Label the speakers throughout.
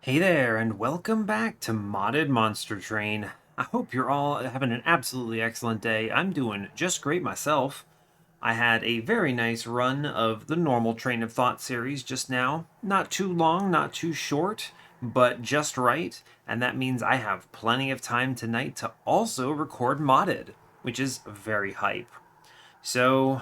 Speaker 1: Hey there, and welcome back to Modded Monster Train. I hope you're all having an absolutely excellent day. I'm doing just great myself. I had a very nice run of the normal Train of Thought series just now. Not too long, not too short, but just right, and that means I have plenty of time tonight to also record Modded, which is very hype. So,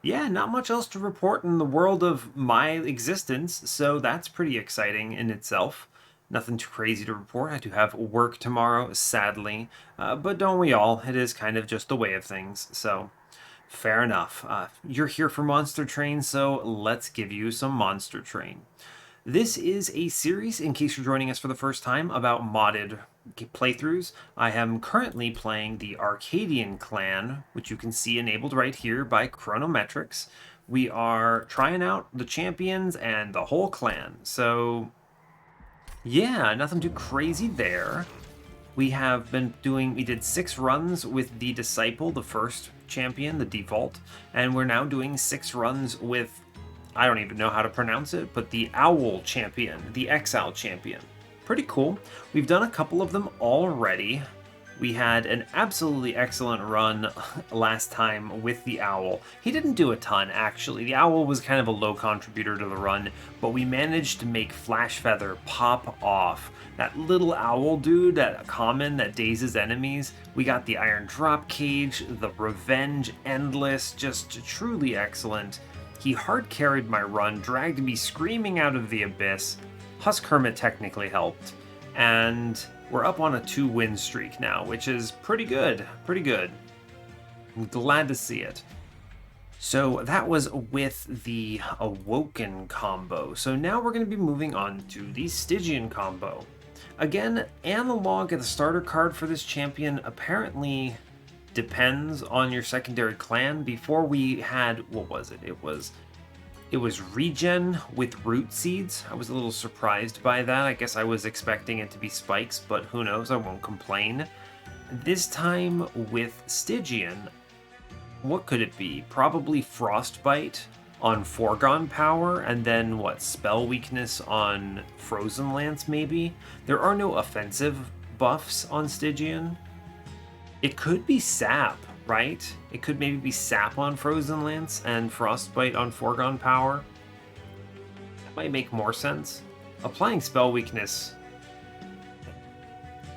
Speaker 1: yeah, not much else to report in the world of my existence, so that's pretty exciting in itself. Nothing too crazy to report. I do have work tomorrow, sadly, but don't we all? It is kind of just the way of things, so fair enough. You're here for Monster Train, so let's give you some Monster Train. This is a series, in case you're joining us for the first time, about modded playthroughs. I am currently playing the Arcadian clan, which you can see enabled right here by Chronometrics. We are trying out the champions and the whole clan, so yeah, nothing too crazy there. We did 6 runs with the Disciple, the first champion, the default, and we're now doing 6 runs with, I don't even know how to pronounce it, but the Owl champion, the Exile champion. Pretty cool. We've done a couple of them already. We had an absolutely excellent run last time with the Owl. He didn't do a ton, actually. The Owl was kind of a low contributor to the run, but we managed to make Flash Feather pop off. That little owl dude, that common that dazes enemies. We got the Iron Drop Cage, the Revenge Endless, just truly excellent. He hard carried my run, dragged me screaming out of the abyss. Husk Hermit technically helped, and we're up on a 2-win streak now, which is pretty good, pretty good. I'm glad to see it. So that was with the Awoken combo. So now we're going to be moving on to the Stygian combo. Again, analog at the starter card for this champion apparently depends on your secondary clan. Before we had, what was it? It was regen with root seeds. I was a little surprised by that. I guess I was expecting it to be spikes, but who knows, I won't complain. This time with Stygian, what could it be? Probably Frostbite on Foregone Power, and then what, Spell Weakness on Frozen Lance maybe? There are no offensive buffs on Stygian. It could be Sap, right? It could maybe be Sap on Frozen Lance and Frostbite on Foregone Power. That might make more sense. Applying Spell Weakness,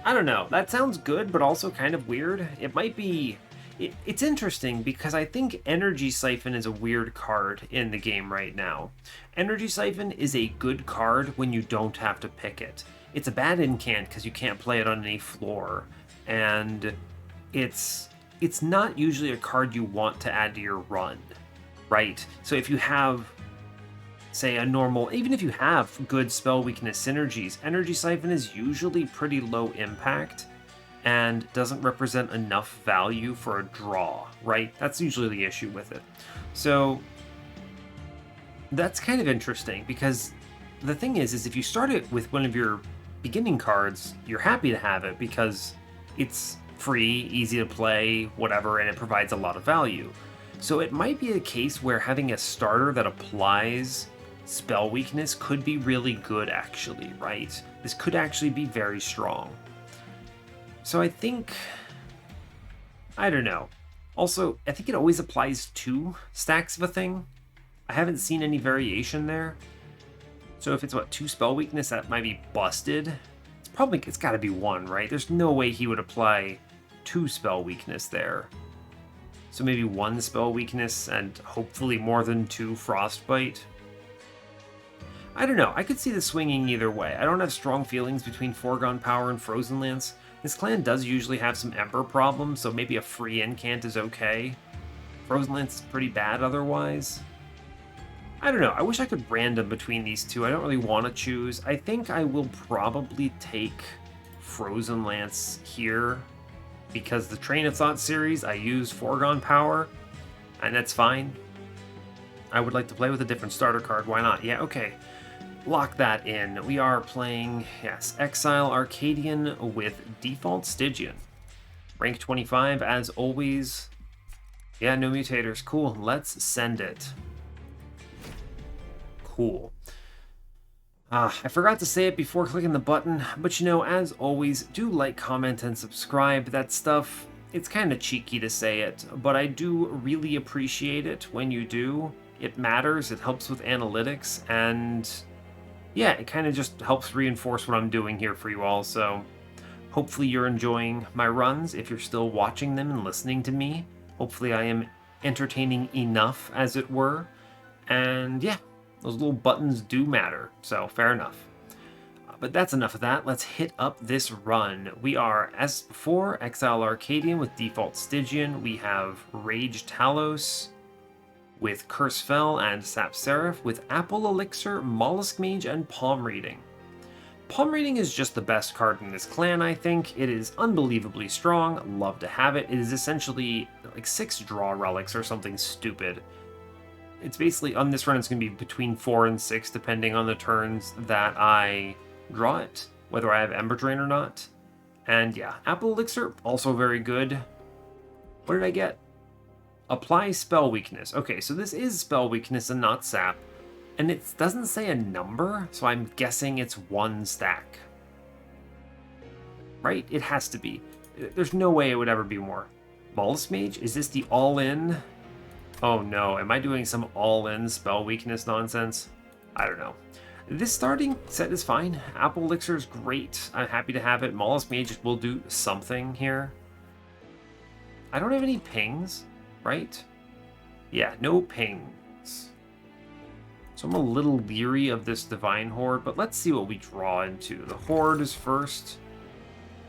Speaker 1: I don't know. That sounds good, but also kind of weird. It might be... It's interesting because I think Energy Siphon is a weird card in the game right now. Energy Siphon is a good card when you don't have to pick it. It's a bad incant because you can't play it on any floor, and it's not usually a card you want to add to your run, right? So if you have, say, a normal, even if you have good spell weakness synergies, Energy Siphon is usually pretty low impact and doesn't represent enough value for a draw, right? That's usually the issue with it. So that's kind of interesting because the thing is if you start it with one of your beginning cards, you're happy to have it because it's free, easy to play, whatever, and it provides a lot of value. So it might be a case where having a starter that applies spell weakness could be really good, actually, right? This could actually be very strong. So I think, I don't know. Also, I think it always applies 2 stacks of a thing. I haven't seen any variation there. So if it's, 2 spell weakness, that might be busted. It's got to be 1, right? There's no way he would apply 2 spell weakness there. So maybe 1 spell weakness and hopefully more than 2 frostbite. I don't know. I could see this swinging either way. I don't have strong feelings between Foregone Power and Frozen Lance. This clan does usually have some Ember problems, so maybe a free incant is okay. Frozen Lance is pretty bad otherwise. I don't know. I wish I could random between these two. I don't really want to choose. I think I will probably take Frozen Lance here because the Train of Thought series, I use Foregone Power, and that's fine. I would like to play with a different starter card. Why not? Yeah, okay. Lock that in. We are playing, yes, Exile Arcadian with default Stygian. Rank 25 as always. Yeah, no mutators. Cool. Let's send it. Cool. I forgot to say it before clicking the button, but as always, do like, comment, and subscribe. That stuff, it's kind of cheeky to say it, but I do really appreciate it when you do. It matters, it helps with analytics, and yeah, it kind of just helps reinforce what I'm doing here for you all, so hopefully you're enjoying my runs if you're still watching them and listening to me. Hopefully I am entertaining enough, as it were, and yeah, those little buttons do matter, so fair enough. But that's enough of that. Let's hit up this run. We are, as before, Exile Arcadian with default Stygian. We have Rage Talos with Curse Fell and Sap Seraph with Apple Elixir, Molluscmage, and Palm Reading. Palm Reading is just the best card in this clan, I think. It is unbelievably strong. Love to have it. It is essentially like 6 draw relics or something stupid. It's basically, on this run, it's going to be between 4 and 6, depending on the turns that I draw it, whether I have Ember Drain or not. And yeah, Apple Elixir, also very good. What did I get? Apply Spell Weakness. Okay, so this is Spell Weakness and not Sap. And it doesn't say a number, so I'm guessing it's 1 stack. Right? It has to be. There's no way it would ever be more. Molluscmage? Is this the all-in? Oh no, am I doing some all-in spell weakness nonsense? I don't know. This starting set is fine. Apple Elixir is great. I'm happy to have it. Molluscmage will do something here. I don't have any pings, right? Yeah, no pings. So I'm a little leery of this Divine Horde, but let's see what we draw into. The Horde is first.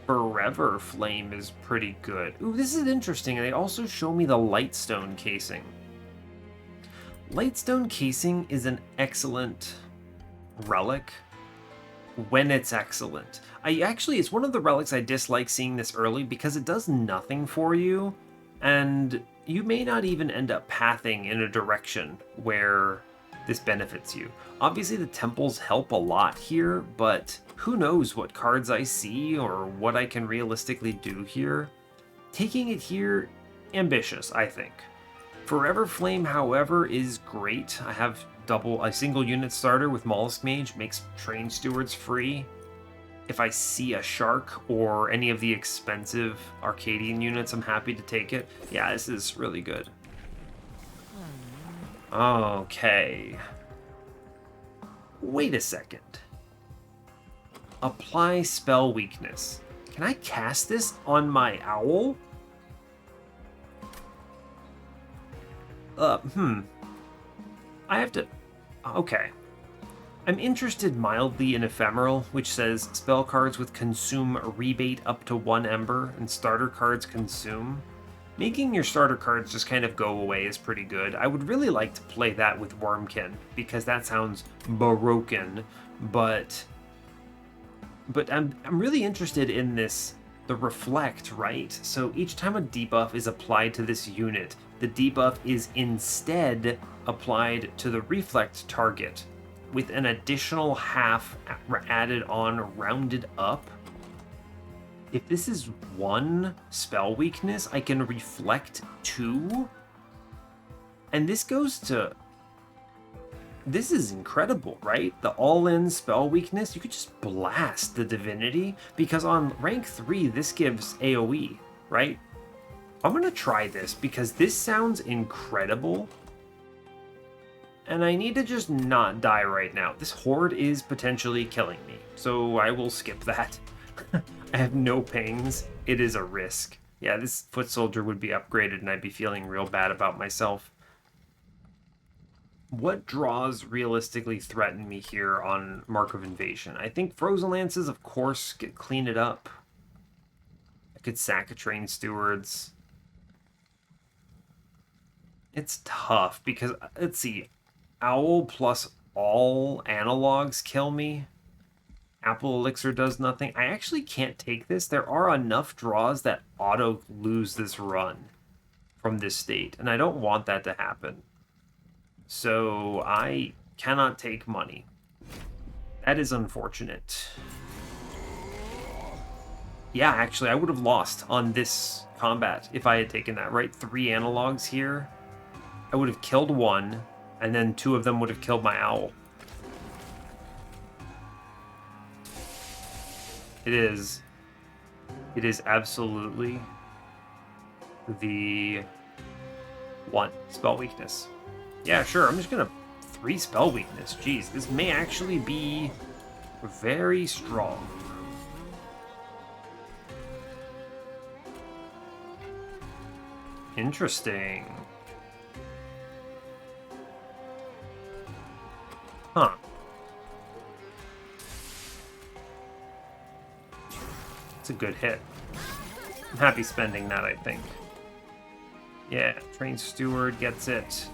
Speaker 1: Forever Flame is pretty good. Ooh, this is interesting. They also show me the Lightstone Casing. Lightstone Casing is an excellent relic when it's excellent. It's one of the relics I dislike seeing this early because it does nothing for you, and you may not even end up pathing in a direction where this benefits you. Obviously the temples help a lot here, but who knows what cards I see or what I can realistically do here. Taking it here, ambitious, I think. Forever Flame, however, is great. I have a single unit starter with Molluscmage, makes Train Stewards free. If I see a Shark or any of the expensive Arcadian units, I'm happy to take it. Yeah, this is really good. Okay. Wait a second. Apply Spell Weakness. Can I cast this on my owl? I have to... Okay. I'm interested mildly in Ephemeral, which says spell cards with consume rebate up to 1 ember, and starter cards consume. Making your starter cards just kind of go away is pretty good. I would really like to play that with Wormkin, because that sounds broken, but I'm really interested in this, the Reflect, right? So each time a debuff is applied to this unit, the debuff is instead applied to the Reflect target, with an additional half added on, rounded up. If this is 1 spell weakness, I can reflect 2. And this goes to... This is incredible, right? The all-in spell weakness, you could just blast the Divinity, because on rank 3, this gives AoE, right? I'm gonna try this, because this sounds incredible. And I need to just not die right now. This Horde is potentially killing me, so I will skip that. I have no pings. It is a risk. Yeah, this Foot Soldier would be upgraded and I'd be feeling real bad about myself. What draws realistically threaten me here on Mark of Invasion? I think Frozen Lances, of course, clean it up. I could sack a Train Stewards. It's tough because, let's see, Owl plus all analogs kill me. Apple Elixir does nothing. I actually can't take this. There are enough draws that auto lose this run from this state, and I don't want that to happen. So I cannot take money. That is unfortunate. Yeah, actually, I would have lost on this combat if I had taken that, right? 3 analogs here. I would have killed 1, and then 2 of them would have killed my owl. It is. It is absolutely the 1 spell weakness. Yeah, sure. I'm just gonna 3 spell weakness. Jeez, this may actually be very strong. Interesting. Huh. It's a good hit. I'm happy spending that, I think. Yeah, Trained Steward gets it.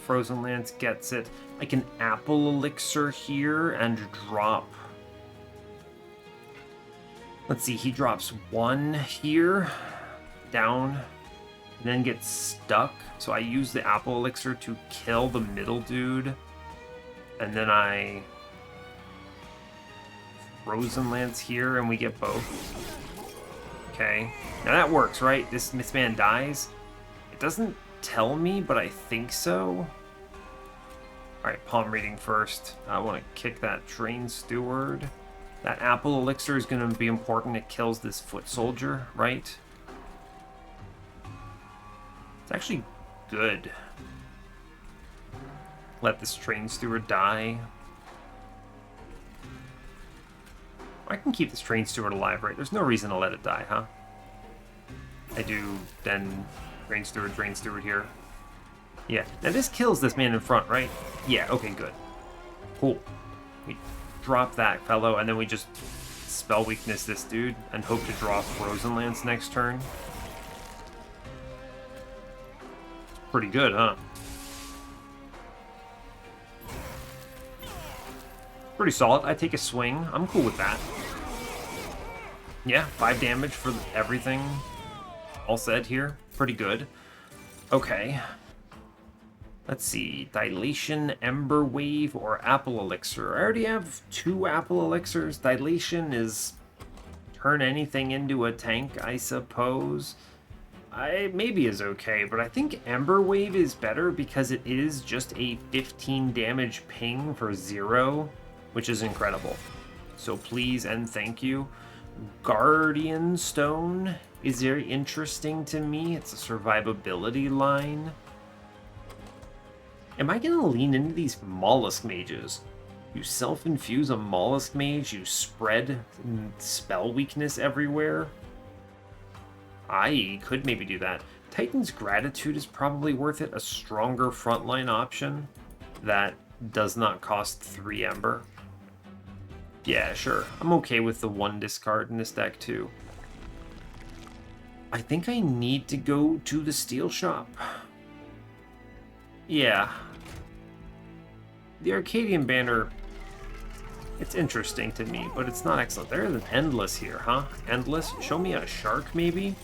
Speaker 1: Frozen Lance gets it. I can Apple Elixir here and drop. Let's see, he drops 1 here, down, and then gets stuck. So I use the Apple Elixir to kill the middle dude. And then I Frozen Lance here, and we get both. Okay. Now that works, right? This man dies. It doesn't tell me, but I think so. Alright, palm reading first. I want to kick that Trained Steward. That Apple Elixir is going to be important. It kills this foot soldier, right? It's actually good. Let this Trained Steward die. I can keep this Trained Steward alive, right? There's no reason to let it die, huh? I do, then Trained Steward here. Yeah, now this kills this man in front, right? Yeah, okay, good. Cool. We drop that fellow, and then we just spell weakness this dude, and hope to draw Frozen Lance next turn. It's pretty good, huh? Pretty solid. I take a swing. I'm cool with that. Yeah, 5 damage for everything. All said here. Pretty good. Okay. Let's see. Dilation, Ember Wave, or Apple Elixir. I already have 2 Apple Elixirs. Dilation is turn anything into a tank, I suppose. Maybe is okay, but I think Ember Wave is better because it is just a 15 damage ping for 0, which is incredible. So please and thank you. Guardian Stone is very interesting to me. It's a survivability line. Am I going to lean into these Molluscmages? You self-infuse a Molluscmage, you spread spell weakness everywhere. I could maybe do that. Titan's Gratitude is probably worth it. A stronger frontline option that does not cost 3 Ember. Yeah, sure. I'm okay with the 1 discard in this deck, too. I think I need to go to the steel shop. Yeah. The Arcadian banner, it's interesting to me, but it's not excellent. There's an Endless here, huh? Endless? Show me a shark, maybe?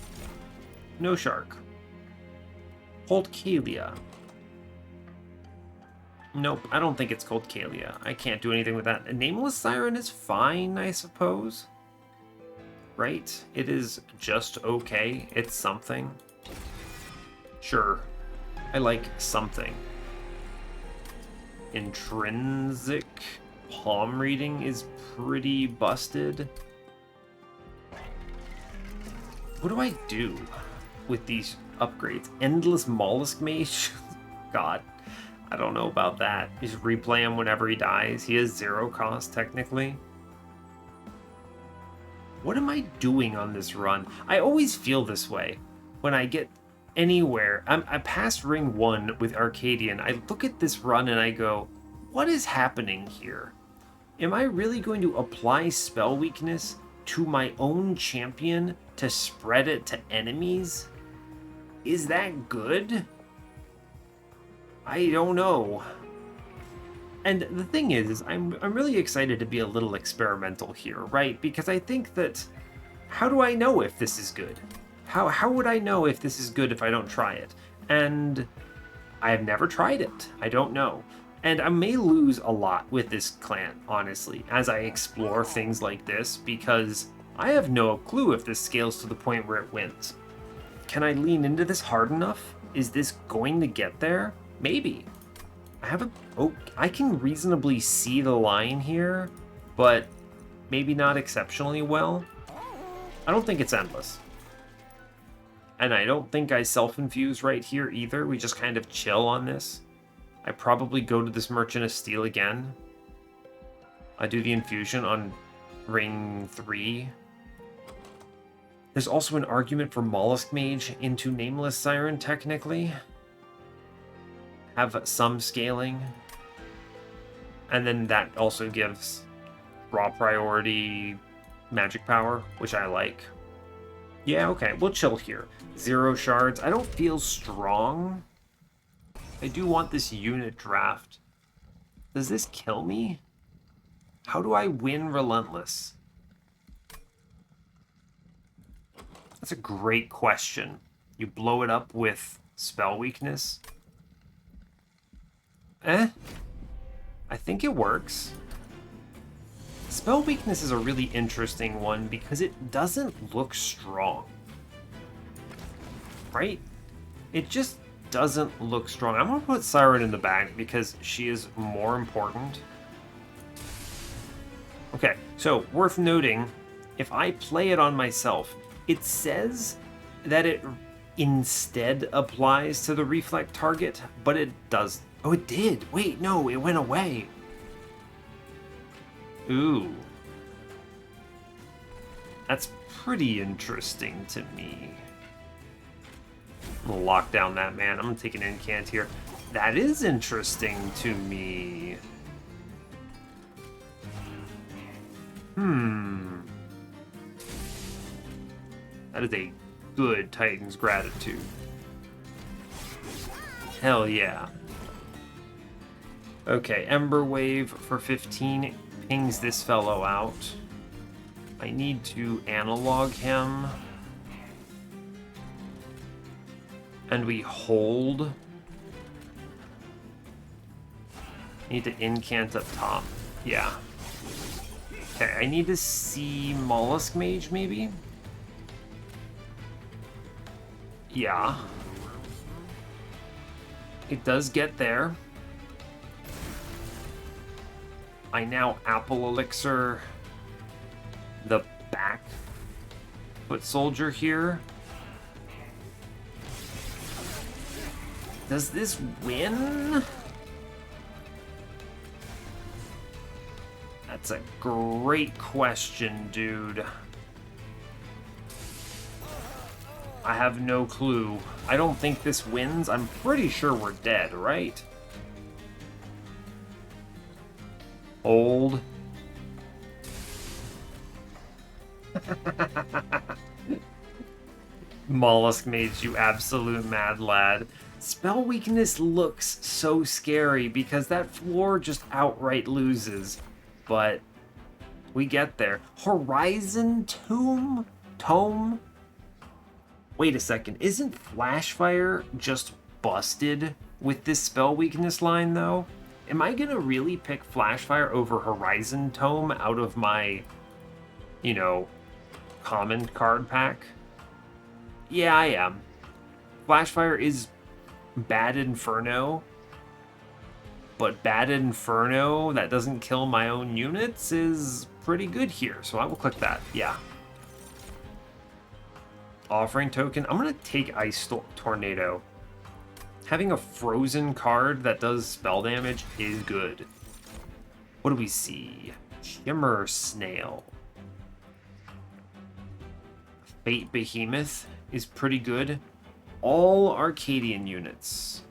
Speaker 1: No shark. Cold Kalia. Nope, I don't think it's called Kalia. I can't do anything with that. A Nameless Siren is fine, I suppose. Right? It is just okay. It's something. Sure. I like something. Intrinsic palm reading is pretty busted. What do I do with these upgrades? Endless Molluscmage? God. I don't know about that. Just replay him whenever he dies. He has 0 cost, technically. What am I doing on this run? I always feel this way. When I get anywhere, I passed Ring 1 with Arcadian. I look at this run and I go, what is happening here? Am I really going to apply spell weakness to my own champion to spread it to enemies? Is that good? I don't know. And the thing is I'm really excited to be a little experimental here, right? Because I think that, how do I know if this is good? How would I know if this is good if I don't try it? And I have never tried it. I don't know. And I may lose a lot with this clan, honestly, as I explore things like this, because I have no clue if this scales to the point where it wins. Can I lean into this hard enough? Is this going to get there? Maybe. I can reasonably see the line here, but maybe not exceptionally well. I don't think it's endless. And I don't think I self-infuse right here either. We just kind of chill on this. I probably go to this Merchant of Steel again. I do the infusion on ring 3. There's also an argument for Molluscmage into Nameless Siren, technically. Have some scaling. And then that also gives raw priority magic power, which I like. Yeah, okay, we'll chill here. 0 shards. I don't feel strong. I do want this unit draft. Does this kill me? How do I win Relentless? That's a great question. You blow it up with spell weakness? I think it works. Spell weakness is a really interesting one because it doesn't look strong. Right? It just doesn't look strong. I'm going to put Siren in the bag because she is more important. Okay, so worth noting, if I play it on myself, it says that it instead applies to the reflect target, but it does. Oh, it did. Wait, no, it went away. Ooh. That's pretty interesting to me. I'm gonna lock down that man. I'm gonna take an incant here. That is interesting to me. That is a good Titan's Gratitude. Hell yeah. Okay, Ember Wave for 15 pings this fellow out. I need to analog him. And we hold. Need to incant up top. Yeah. Okay, I need to see Molluscmage maybe? Yeah. It does get there. I now Apple Elixir the back foot soldier here. Does this win? That's a great question, dude. I have no clue. I don't think this wins. I'm pretty sure we're dead, right? Hold. Molluscmage, you absolute mad lad. Spell weakness looks so scary because that floor just outright loses. But we get there. Horizon Tome? Tome? Wait a second. Isn't Flashfire just busted with this spell weakness line, though? Am I going to really pick Flashfire over Horizon Tome out of my, you know, common card pack? Yeah, I am. Flashfire is Bad Inferno, but Bad Inferno that doesn't kill my own units is pretty good here, so I will click that. Yeah. Offering token. I'm going to take Ice Tornado. Having a frozen card that does spell damage is good. What do we see? Shimmer Snail. Fate Behemoth is pretty good. All Arcadian units.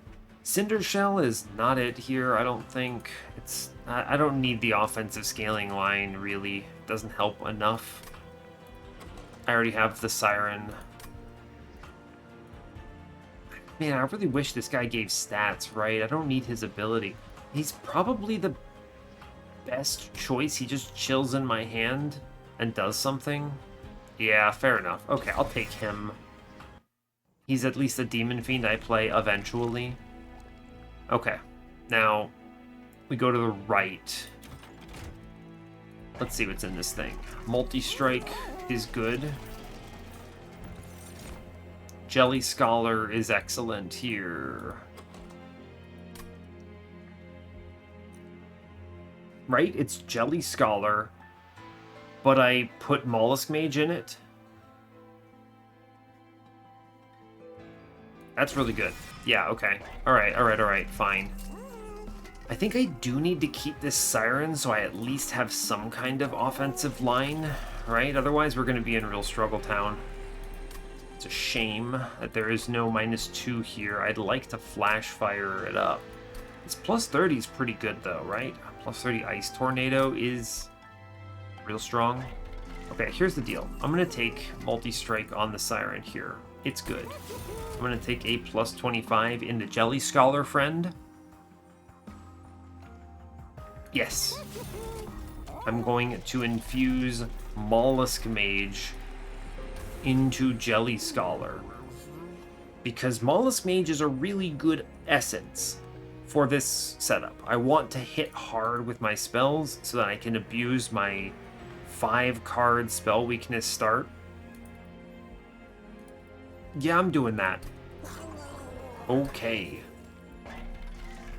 Speaker 1: Cinder Shell is not it here, I don't think. I don't need the offensive scaling line, really. It doesn't help enough. I already have the Siren. Man, I really wish this guy gave stats, right? I don't need his ability. He's probably the best choice. He just chills in my hand and does something. Yeah, fair enough. Okay, I'll take him. He's at least a Demon Fiend I play eventually. Okay, now we go to the right. Let's see what's in this thing. Multi-Strike is good. Jelly Scholar is excellent here. Right? It's Jelly Scholar, but I put Molluscmage in it. That's really good. Yeah, okay. Alright, fine. I think I do need to keep this Siren so I at least have some kind of offensive line, right? Otherwise, we're going to be in real struggle town. It's a shame that there is no -2 here. I'd like to flash fire it up. This +30 is pretty good, though, right? +30 Ice Tornado is real strong. Okay, here's the deal. I'm going to take Multi-Strike on the Siren here. It's good. I'm going to take a +25 into Jelly Scholar Friend. Yes. I'm going to infuse Molluscmage into Jelly Scholar. Because Molluscmage is a really good essence for this setup. I want to hit hard with my spells so that I can abuse my 5-card spell weakness start. Yeah, I'm doing that. Okay.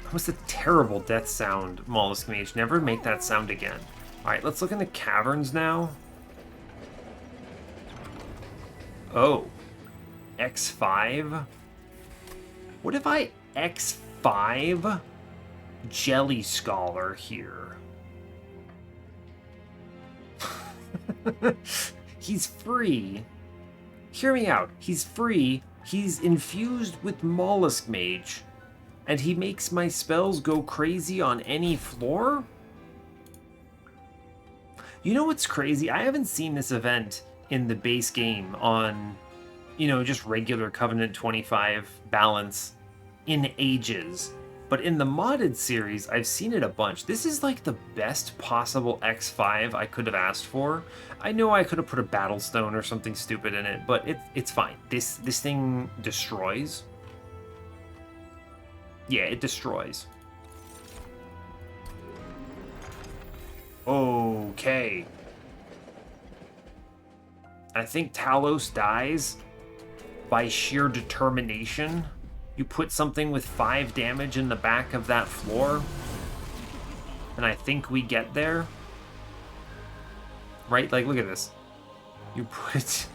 Speaker 1: That was a terrible death sound, Molluscmage. Never make that sound again. Alright, let's look in the caverns now. Oh. X5? What if I X5 Jelly Scholar here? He's free. Hear me out. He's free. He's infused with Molluscmage. And he makes my spells go crazy on any floor? You know what's crazy? I haven't seen this event in the base game on, just regular Covenant 25 balance in ages. But in the modded series, I've seen it a bunch. This is like the best possible X5 I could have asked for. I know I could have put a Battlestone or something stupid in it, but it's fine. This thing destroys. Yeah, it destroys. Okay. I think Talos dies by sheer determination. You put something with 5 damage in the back of that floor, and I think we get there. Right? Like, look at this. You put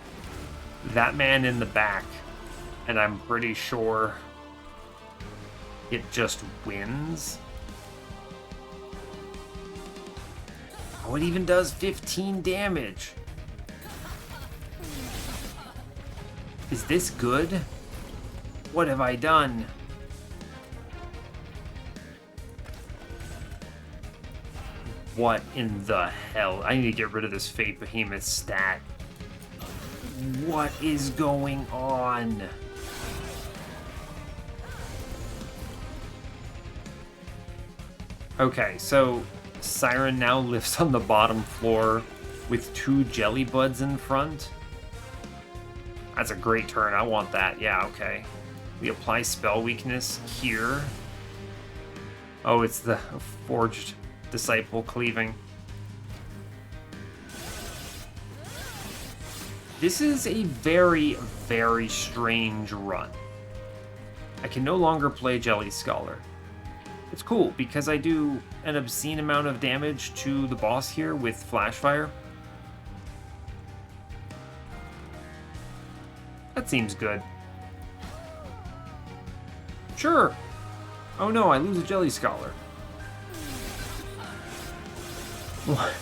Speaker 1: that man in the back, and I'm pretty sure it just wins. Oh, it even does 15 damage. Is this good? What have I done? What in the hell? I need to get rid of this Fate Behemoth stat. What is going on? Okay, so Siren now lives on the bottom floor with 2 jelly buds in front. That's a great turn. I want that. Yeah, okay. We apply spell weakness here. Oh, it's the Forged Disciple cleaving. This is a very, very strange run. I can no longer play Jelly Scholar. It's cool because I do an obscene amount of damage to the boss here with Flash Fire. That seems good. Sure. Oh no, I lose a Jelly Scholar. What?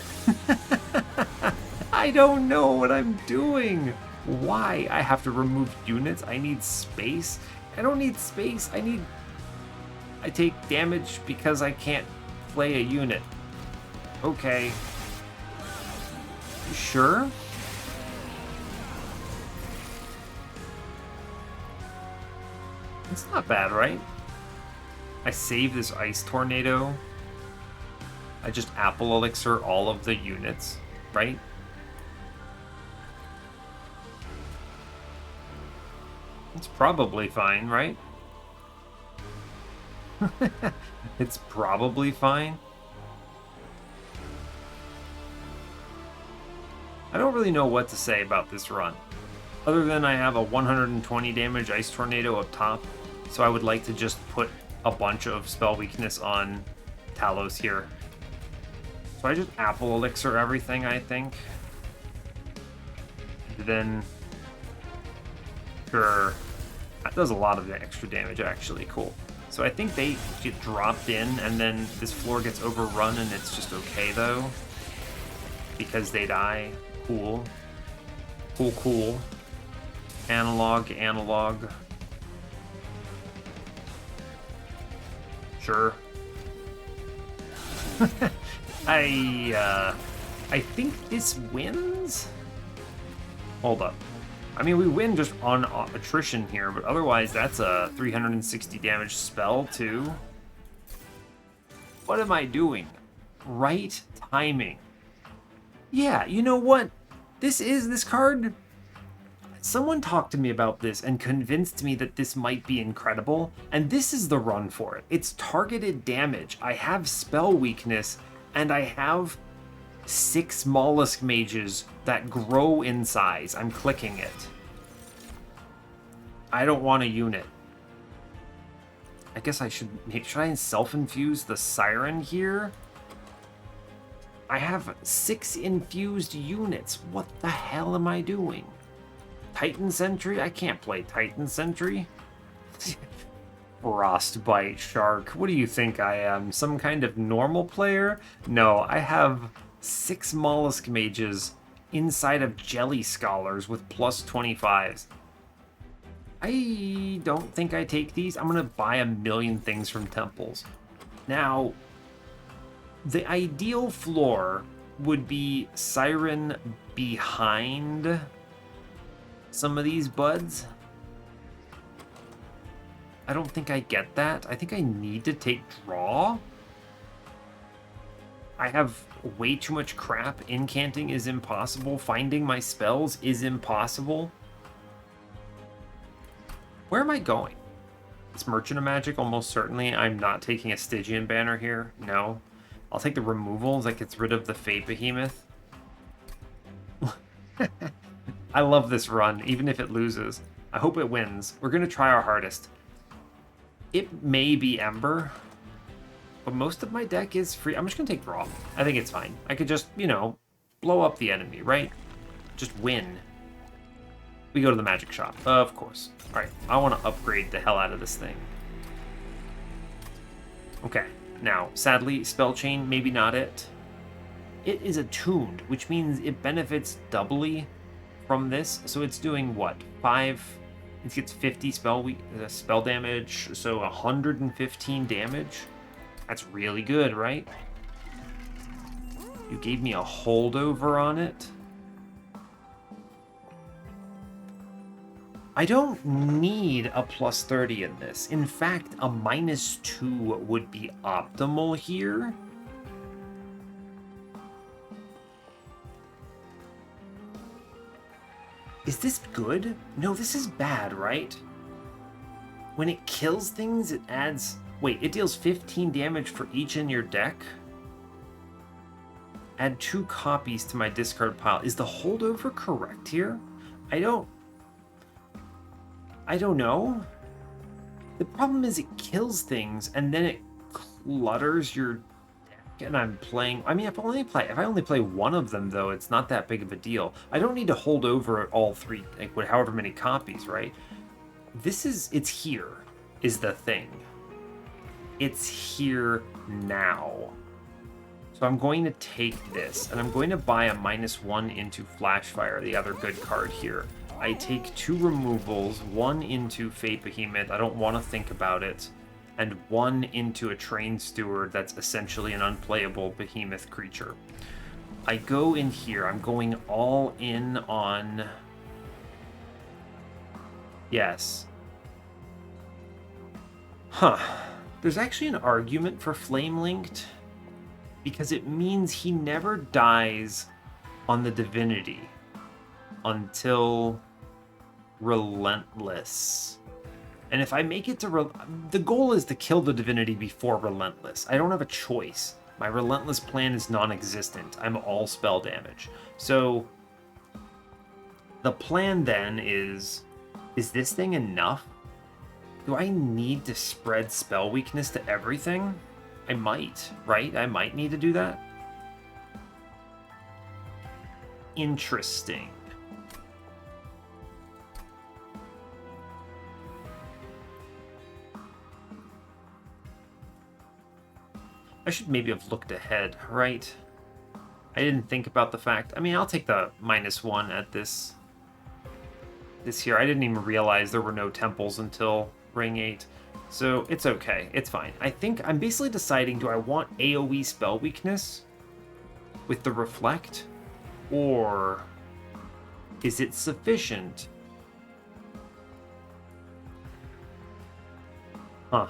Speaker 1: I don't know what I'm doing. Why? I have to remove units. I need space. I don't need space. I take damage because I can't play a unit. Okay. You sure? It's not bad, right? I save this Ice Tornado. I just Apple Elixir all of the units, right? It's probably fine, right? It's probably fine. I don't really know what to say about this run, other than I have a 120 damage Ice Tornado up top, so I would like to just put a bunch of spell weakness on Talos here. So I just Apple Elixir everything, I think. And then... Sure. That does a lot of extra damage, actually. Cool. So I think they get dropped in, and then this floor gets overrun, and it's just okay, though. Because they die. Cool. Cool, cool. Analog, analog. Sure. I think this wins? Hold up. I mean, we win just on attrition here, but otherwise that's a 360 damage spell, too. What am I doing? Right timing. Yeah, you know what? This card... Someone talked to me about this and convinced me that this might be incredible, and this is the run for it. It's targeted damage. I have spell weakness, and I have 6 Molluscmages that grow in size. I'm clicking it. I don't want a unit. I guess I should I self-infuse the Siren here? I have 6 infused units. What the hell am I doing? Titan Sentry? I can't play Titan Sentry. Frostbite Shark. What do you think I am? Some kind of normal player? No, I have 6 Molluscmages inside of Jelly Scholars with plus 25s. I don't think I take these. I'm gonna buy a million things from temples. Now, the ideal floor would be Siren behind some of these buds. I don't think I get that. I think I need to take draw. I have way too much crap. Incanting is impossible. Finding my spells is impossible. Where am I going? It's Merchant of Magic, almost certainly. I'm not taking a Stygian banner here. No. I'll take the removals that gets rid of the Fate Behemoth. I love this run, even if it loses. I hope it wins. We're going to try our hardest. It may be Ember, but most of my deck is free. I'm just going to take draw. I think it's fine. I could just, you know, blow up the enemy, right? Just win. We go to the magic shop, of course. All right, I want to upgrade the hell out of this thing. Okay, now, sadly, Spell Chain, maybe not it. It is attuned, which means it benefits doubly from this. So it's doing what? 5... It gets 50 spell damage, so 115 damage. That's really good, right? You gave me a holdover on it. I don't need a plus 30 in this. In fact, a -2 would be optimal here. Is this good? No, this is bad, right? When it kills things, it adds... Wait, it deals 15 damage for each in your deck? Add 2 copies to my discard pile. Is the holdover correct here? I don't know. The problem is it kills things, and then it clutters your deck, and I'm playing... I mean, if I only play one of them, though, it's not that big of a deal. I don't need to hold over all 3, like, however many copies, right? It's here, is the thing. It's here now. So I'm going to take this, and I'm going to buy a -1 into Flashfire, the other good card here. I take 2 removals, 1 into Fate Behemoth, I don't want to think about it, and 1 into a Train Steward that's essentially an unplayable Behemoth creature. I go in here, I'm going all in on... Yes. Huh. There's actually an argument for Flame Linked, because it means he never dies on the Divinity until Relentless. And if I make it to... the goal is to kill the Divinity before Relentless. I don't have a choice. My Relentless plan is non-existent. I'm all spell damage. So the plan then is this thing enough? Do I need to spread spell weakness to everything? I might, right? I might need to do that. Interesting. I should maybe have looked ahead, right? I didn't think about the fact. I mean, I'll take the -1 at this here. I didn't even realize there were no temples until Ring 8. So it's okay. It's fine. I think I'm basically deciding, do I want AoE spell weakness with the Reflect? Or is it sufficient? Huh.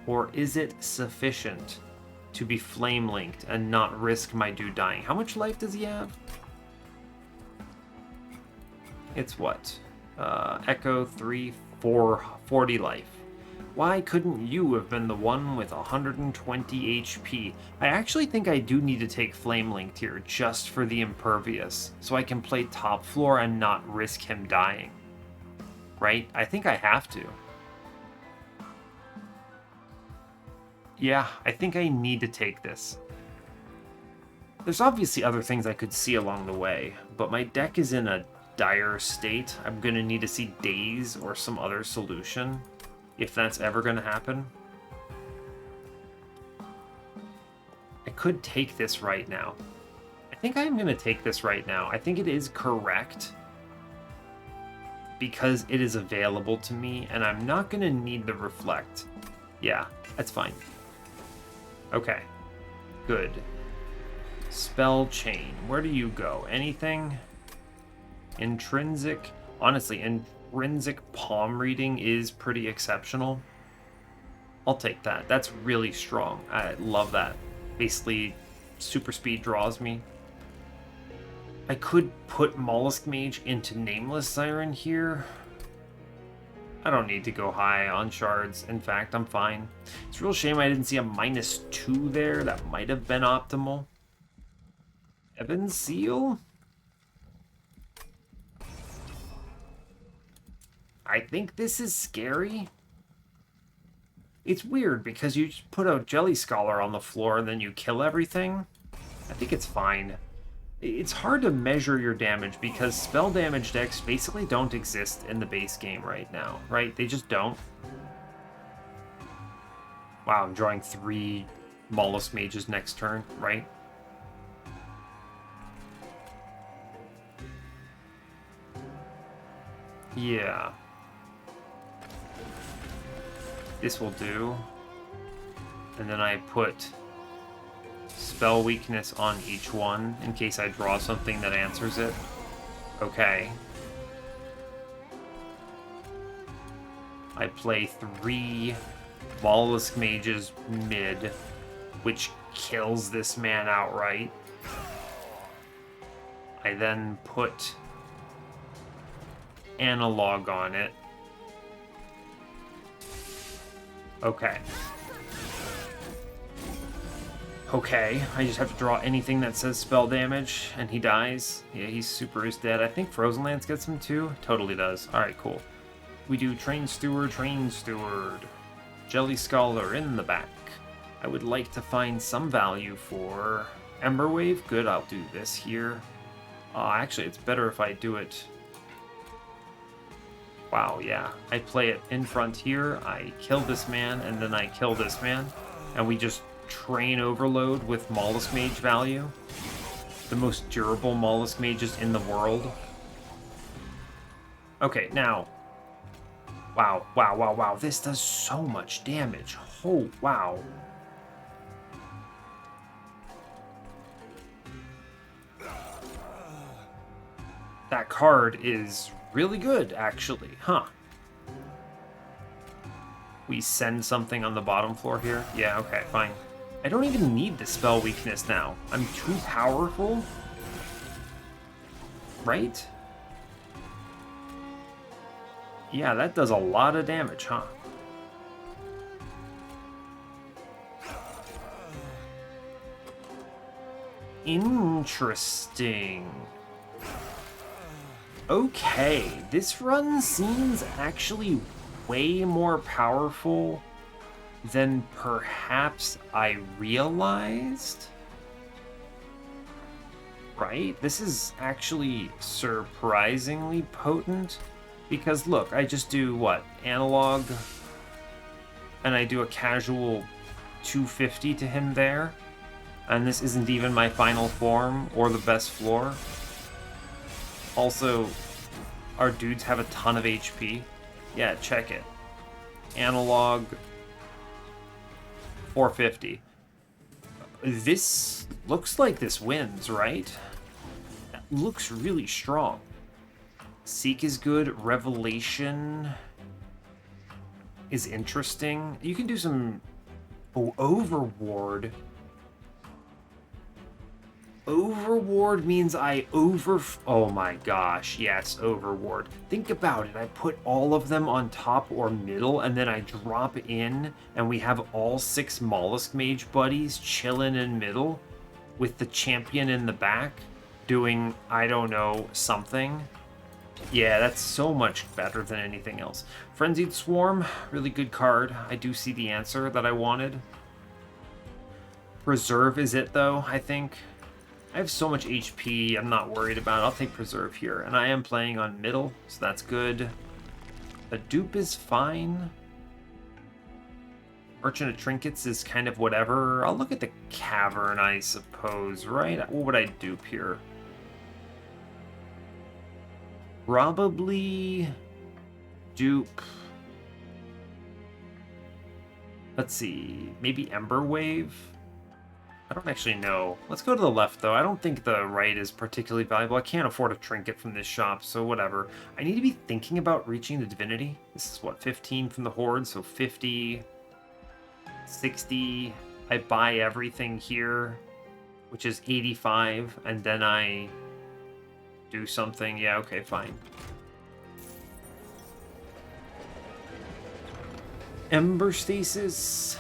Speaker 1: Or is it sufficient to be flame linked and not risk my dude dying? How much life does he have? It's what? Echo 3, 4, 40 life. Why couldn't you have been the one with 120 HP? I actually think I do need to take Flame Linked here just for the Impervious, so I can play top floor and not risk him dying. Right? I think I have to. Yeah, I think I need to take this. There's obviously other things I could see along the way, but my deck is in a dire state. I'm going to need to see Daze or some other solution, if that's ever going to happen. I could take this right now. I think I'm going to take this right now. I think it is correct because it is available to me, and I'm not going to need the Reflect. Yeah, that's fine. Okay, good. Spell chain. Where do you go? Anything? Intrinsic. Honestly, intrinsic palm reading is pretty exceptional. I'll take that. That's really strong. I love that. Basically, super speed draws me. I could put Molluscmage into Nameless Siren here. I don't need to go high on shards. In fact, I'm fine. It's a real shame I didn't see a -2 there. That might have been optimal. Evan Seal? I think this is scary. It's weird because you just put a Jelly Scholar on the floor and then you kill everything. I think it's fine. It's hard to measure your damage because spell damage decks basically don't exist in the base game right now, right? They just don't. Wow, I'm drawing 3 Molluscmages next turn, right? Yeah. This will do. And then I put spell weakness on each one in case I draw something that answers it. Okay. I play 3 Molluscmages mid, which kills this man outright. I then put Analog on it. Okay. Okay, I just have to draw anything that says spell damage, and he dies. Yeah, he's super is dead. I think Frozen Lance gets him too. Totally does. Alright, cool. We do Train Steward, Jelly Scholar in the back. I would like to find some value for Ember Wave. Good, I'll do this here. Actually, it's better if I do it... Wow, yeah. I play it in front here, I kill this man, and then I kill this man. And we just train overload with Molluscmage value. The most durable Molluscmages in the world. Okay, now... Wow, wow, wow, wow. This does so much damage. Oh, wow. That card is really good, actually. Huh. We send something on the bottom floor here? Yeah, okay, fine. I don't even need the spell weakness now. I'm too powerful? Right? Yeah, that does a lot of damage, huh? Interesting. Okay, this run seems actually way more powerful than perhaps I realized. Right? This is actually surprisingly potent. Because look, I just do what? Analog. And I do a casual 250 to him there. And this isn't even my final form or the best floor. Also, our dudes have a ton of HP. Yeah, check it. Analog 450. This looks like this wins, right? That looks really strong. Seek is good. Revelation is interesting. You can do some... Oh, Overward. Overward means I oh my gosh, yes, Overward. Think about it, I put all of them on top or middle, and then I drop in, and we have all 6 Molluscmage buddies chilling in middle, with the champion in the back, doing, I don't know, something. Yeah, that's so much better than anything else. Frenzied Swarm, really good card. I do see the answer that I wanted. Preserve is it, though, I think. I have so much HP, I'm not worried about it. I'll take Preserve here. And I am playing on middle, so that's good. A dupe is fine. Merchant of Trinkets is kind of whatever. I'll look at the Cavern, I suppose, right? What would I dupe here? Probably dupe. Let's see, maybe Ember Wave? I don't actually know. Let's go to the left, though. I don't think the right is particularly valuable. I can't afford a trinket from this shop, so whatever. I need to be thinking about reaching the Divinity. This is, what, 15 from the Horde, so 50, 60. I buy everything here, which is 85, and then I do something. Yeah, okay, fine. Ember Stasis.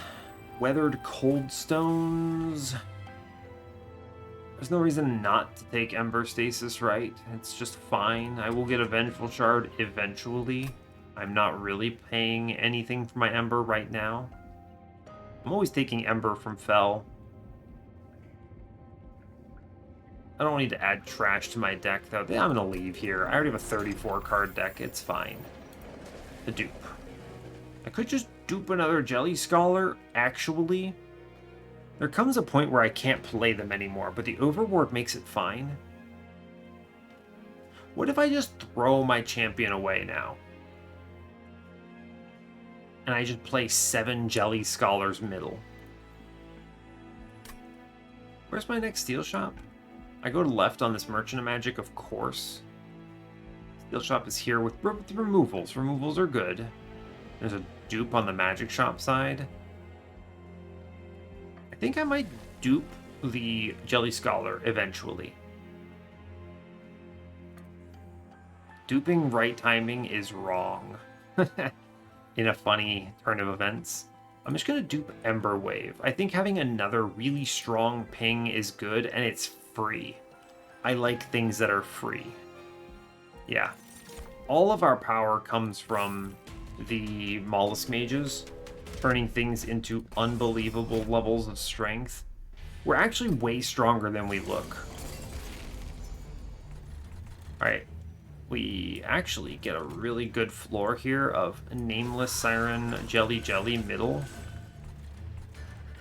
Speaker 1: Weathered Cold Stones. There's no reason not to take Ember Stasis, right? It's just fine. I will get a Vengeful Shard eventually. I'm not really paying anything for my Ember right now. I'm always taking Ember from Fel. I don't need to add trash to my deck, though. I'm going to leave here. I already have a 34 card deck. It's fine. The dupe. I could just dupe another Jelly Scholar, actually. There comes a point where I can't play them anymore, but the Overward makes it fine. What if I just throw my champion away now? And I just play 7 Jelly Scholars middle. Where's my next steel shop? I go to left on this Merchant of Magic, of course. Steel shop is here with removals. Removals are good. There's a dupe on the magic shop side. I think I might dupe the Jelly Scholar eventually. Duping right timing is wrong. In a funny turn of events. I'm just going to dupe Ember Wave. I think having another really strong ping is good, and it's free. I like things that are free. Yeah. All of our power comes from the Molluscmages, turning things into unbelievable levels of strength. We're actually way stronger than we look. Alright, we actually get a really good floor here of Nameless Siren Jelly Jelly middle.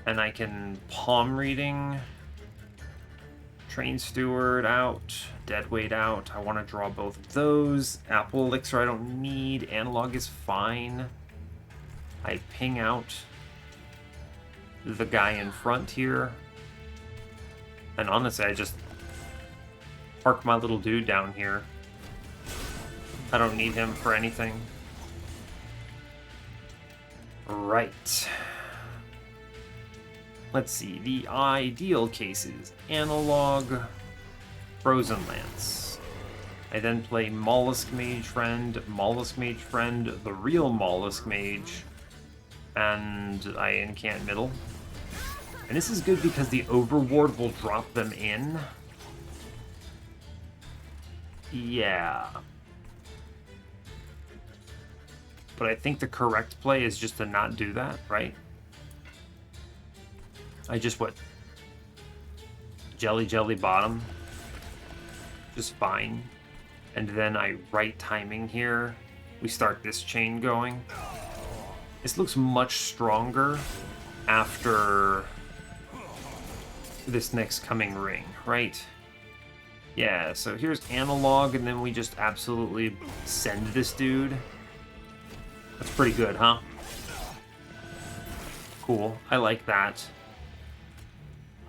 Speaker 1: And I can Palm Reading, Train Steward out, Deadweight out. I want to draw both of those. Apple Elixir I don't need. Analog is fine. I ping out the guy in front here. And honestly, I just park my little dude down here. I don't need him for anything. Right. Let's see, the ideal cases. Analog, Frozen Lance. I then play Molluscmage Friend, the real Molluscmage, and I incant middle. And this is good because the Overward will drop them in. Yeah. But I think the correct play is just to not do that, right? I just, Jelly Jelly bottom. Just fine. And then I right timing here. We start this chain going. This looks much stronger after this next coming ring, right? Yeah, so here's Analog, and then we just absolutely send this dude. That's pretty good, huh? Cool. I like that.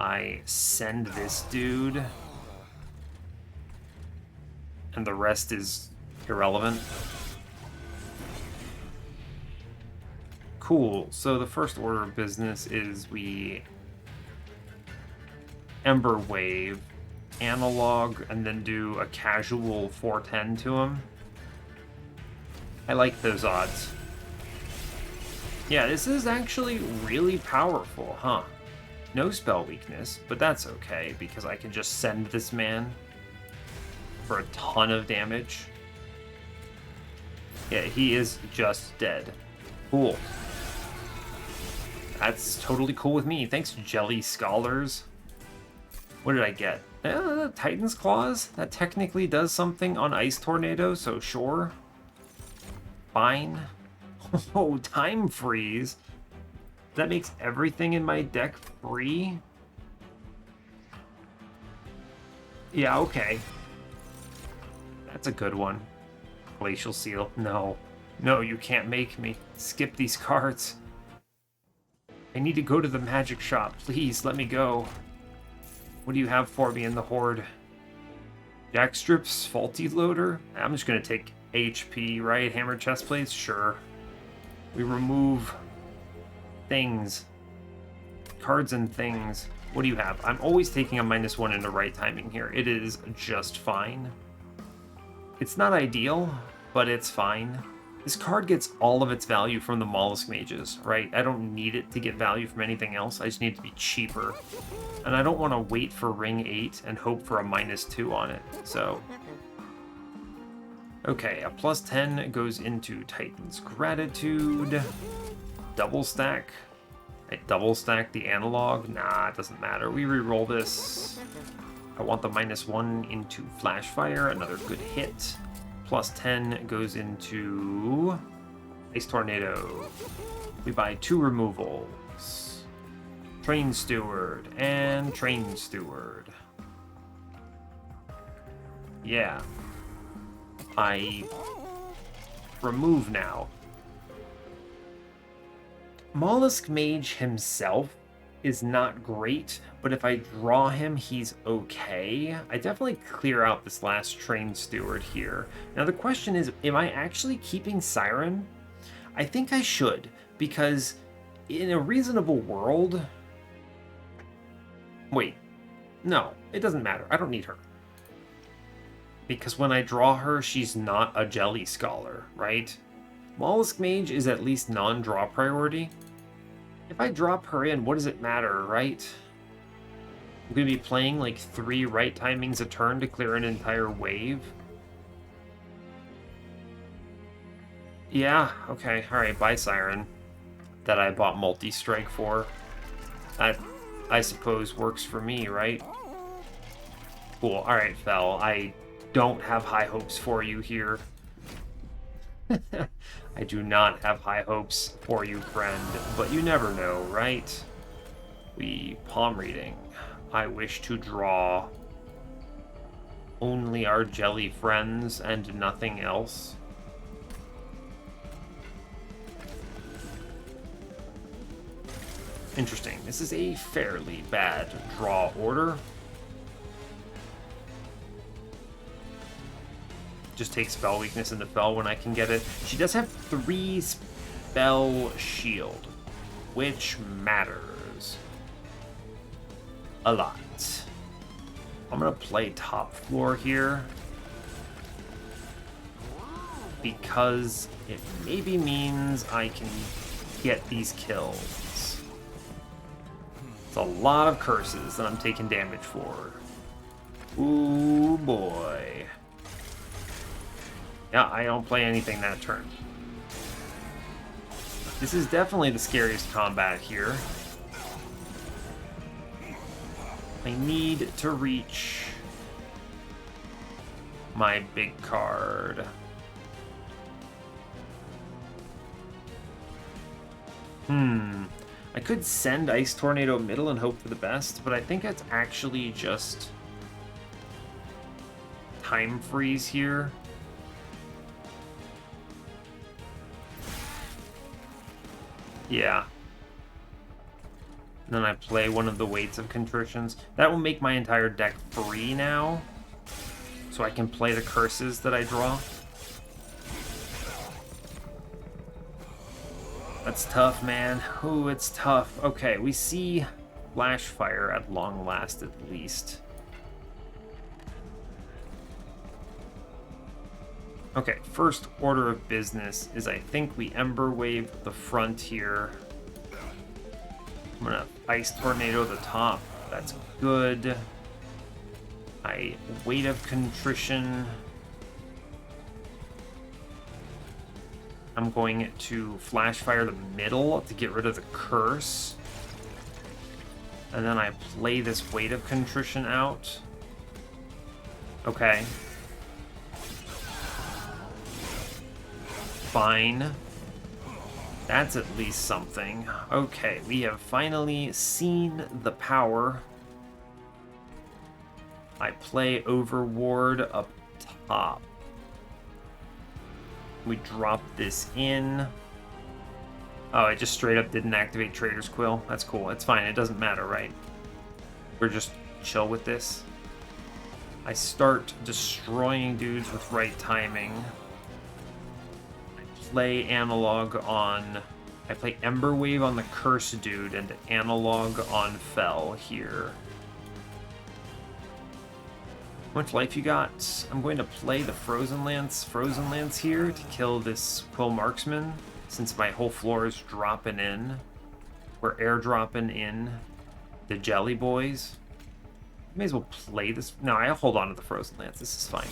Speaker 1: I send this dude. And the rest is irrelevant. Cool. So the first order of business is we Ember Wave, Analog, and then do a casual 410 to him. I like those odds. Yeah, this is actually really powerful, huh? No spell weakness, but that's okay, because I can just send this man for a ton of damage. Yeah, he is just dead. Cool. That's totally cool with me. Thanks, Jelly Scholars. What did I get? Titan's Claws? That technically does something on Ice Tornado, so sure. Fine. Oh, Time Freeze. That makes everything in my deck free? Yeah, okay. That's a good one. Glacial Seal. No. No, you can't make me. Skip these cards. I need to go to the magic shop. Please, let me go. What do you have for me in the Horde? Jackstrip's Faulty Loader? I'm just going to take HP, right? Hammer Chestplates? Sure. We remove things. Cards and things. What do you have? I'm always taking a -1 into right timing here. It is just fine. It's not ideal, but it's fine. This card gets all of its value from the Molluscmages, right? I don't need it to get value from anything else. I just need it to be cheaper. And I don't want to wait for Ring 8 and hope for a -2 on it, so... Okay, a +10 goes into Titan's Gratitude. Double stack. I double stack the Analog. Nah, it doesn't matter. We reroll this. I want the -1 into Flashfire, another good hit. +10 goes into Ice Tornado. We buy 2 removals. Train Steward and Train Steward. Yeah. I remove now. Molluscmage himself is not great, but if I draw him, he's okay. I definitely clear out this last Train Steward here. Now the question is, am I actually keeping Siren? I think I should, because in a reasonable world... Wait, no, it doesn't matter. I don't need her. Because when I draw her, she's not a Jelly Scholar, right? Molluscmage is at least non-draw priority. If I drop her in, what does it matter, right? I'm going to be playing like 3 right timings a turn to clear an entire wave. Yeah, okay, alright, bye Siren. That I bought multi-strike for. That, I suppose, works for me, right? Cool, alright, Fel. I don't have high hopes for you here. I do not have high hopes for you, friend, but you never know, right? We palm reading. I wish to draw only our jelly friends and nothing else. Interesting. This is a fairly bad draw order. Just take spell weakness into Fel when I can get it. She does have 3 spell shield, which matters a lot. I'm gonna play top floor here because it maybe means I can get these kills. It's a lot of curses that I'm taking damage for. Ooh boy. Yeah, I don't play anything that turn. This is definitely the scariest combat here. I need to reach my big card. I could send Ice Tornado middle and hope for the best, but I think it's actually just time freeze here. Yeah. And then I play one of the Weights of Contritions. That will make my entire deck free now, so I can play the curses that I draw. That's tough, man. Ooh, it's tough. Okay, we see Flash Fire at long last, at least. Okay, first order of business is I think we Ember Wave the front here. I'm gonna Ice Tornado the top. That's good. Weight of Contrition. I'm going to Flash Fire the middle to get rid of the curse. And then I play this Weight of Contrition out. Okay. Fine. That's at least something. Okay, we have finally seen the power. I play Overward up top. We drop this in. Oh, I just straight up didn't activate Trader's Quill. That's cool. It's fine. It doesn't matter, right? We're just chill with this. I start destroying dudes with right timing. I play Analog on... I play Ember Wave on the Curse dude and Analog on Fell here. How much life you got? I'm going to play the Frozen Lance here to kill this Quill Marksman, since my whole floor is dropping in. We're airdropping in the Jelly Boys. May as well play this. No, I'll hold on to the Frozen Lance. This is fine.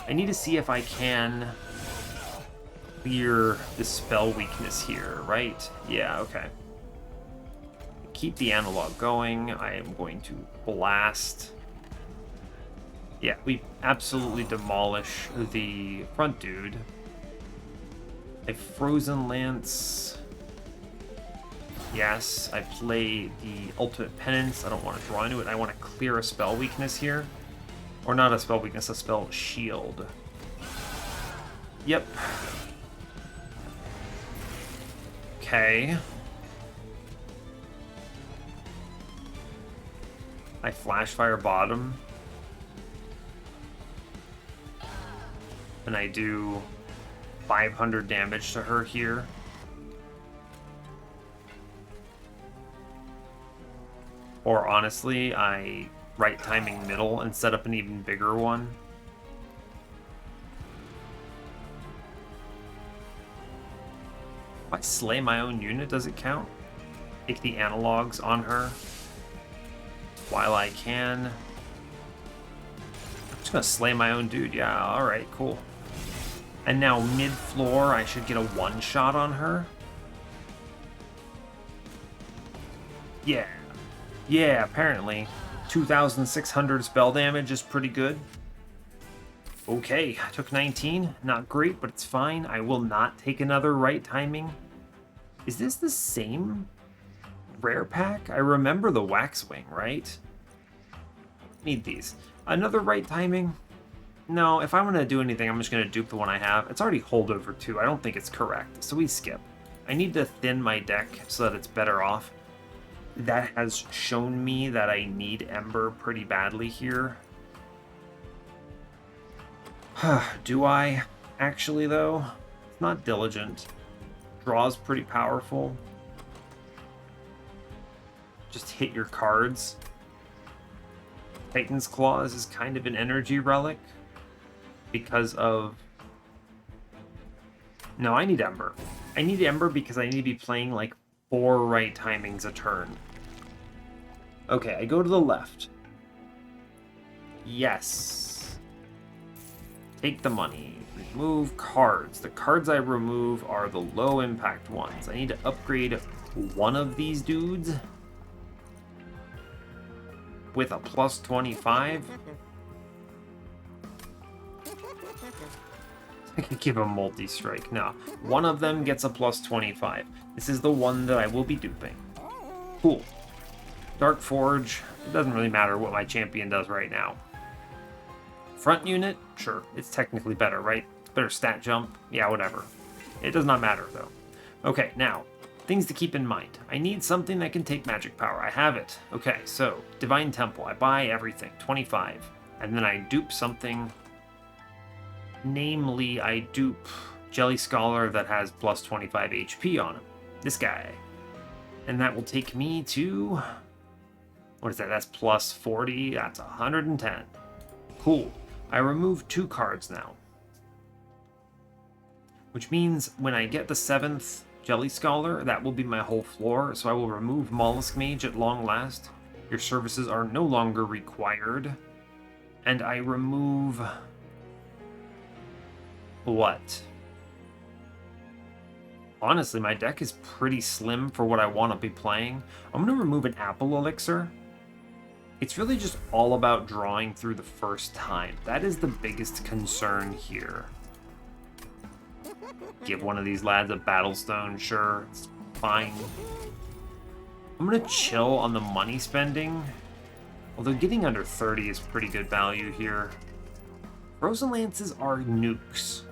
Speaker 1: I need to see if I can clear the spell weakness here, right? Yeah, okay. Keep the Analog going. I am going to blast. Yeah, we absolutely demolish the front dude. A Frozen Lance. Yes, I play the Ultimate Penance. I don't want to draw into it. I want to clear a spell weakness here. Or not a spell weakness, a spell shield. Yep. Okay. I Flash Fire bottom. And I do 500 damage to her here. Or honestly, I right timing middle and set up an even bigger one. If I slay my own unit, does it count? Take the analogs on her while I can. I'm just gonna slay my own dude. Yeah, alright, cool. And now mid-floor, I should get a one-shot on her. Yeah. Yeah, apparently. 2,600 spell damage is pretty good. Okay, I took 19. Not great, but it's fine. I will not take another right timing. Is this the same rare pack? I remember the Waxwing, right? Need these. Another right timing? No, if I'm going to do anything, I'm just going to dupe the one I have. It's already holdover 2. I don't think it's correct, so we skip. I need to thin my deck so that it's better off. That has shown me that I need Ember pretty badly here. Do I? Actually, though, it's not Diligent. Draw's pretty powerful. Just hit your cards. Titan's Claws is kind of an energy relic because of... No, I need Ember. I need Ember because I need to be playing like 4 right timings a turn. Okay, I go to the left. Yes. Take the money. Remove cards. The cards I remove are the low impact ones. I need to upgrade one of these dudes with a plus 25. I could give a multi-strike. No, one of them gets a plus 25. This is the one that I will be duping. Cool. Dark Forge. It doesn't really matter what my champion does right now. Front unit? Sure. It's technically better, right? It's better stat jump. Yeah, whatever. It does not matter, though. Okay, now, things to keep in mind. I need something that can take magic power. I have it. Okay, so, Divine Temple. I buy everything. 25. And then I dupe something. Namely, I dupe Jelly Scholar that has plus 25 HP on him. This guy. And that will take me to... What is that? That's plus 40. That's 110. Cool. I remove 2 cards now. Which means when I get the 7th Jelly Scholar, that will be my whole floor. So I will remove Molluscmage at long last. Your services are no longer required. And I remove... What? Honestly, my deck is pretty slim for what I want to be playing. I'm going to remove an Apple Elixir. It's really just all about drawing through the first time. That is the biggest concern here. Give one of these lads a Battlestone, sure, it's fine. I'm going to chill on the money spending. Although getting under 30 is pretty good value here. Frozen Lances are nukes.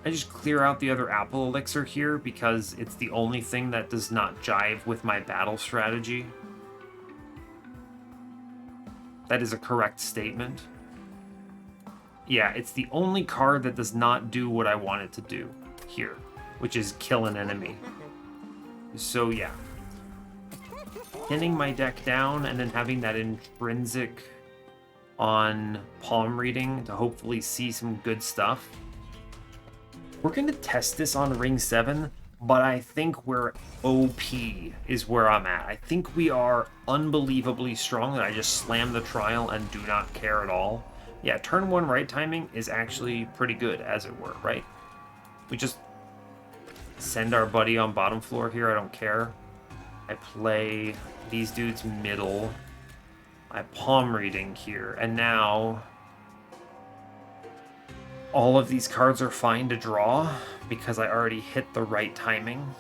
Speaker 1: I just clear out the other Apple Elixir here because it's the only thing that does not jive with my battle strategy. That is a correct statement. Yeah, it's the only card that does not do what I want it to do here, which is kill an enemy. So yeah. Pinning my deck down and then having that intrinsic on palm reading to hopefully see some good stuff. We're going to test this on Ring 7, but I think we're OP is where I'm at. I think we are unbelievably strong that I just slam the trial and do not care at all. Yeah, turn 1 right timing is actually pretty good, as it were, right? We just send our buddy on bottom floor here, I don't care. I play these dudes middle. I palm reading here, and now all of these cards are fine to draw because I already hit the right timing.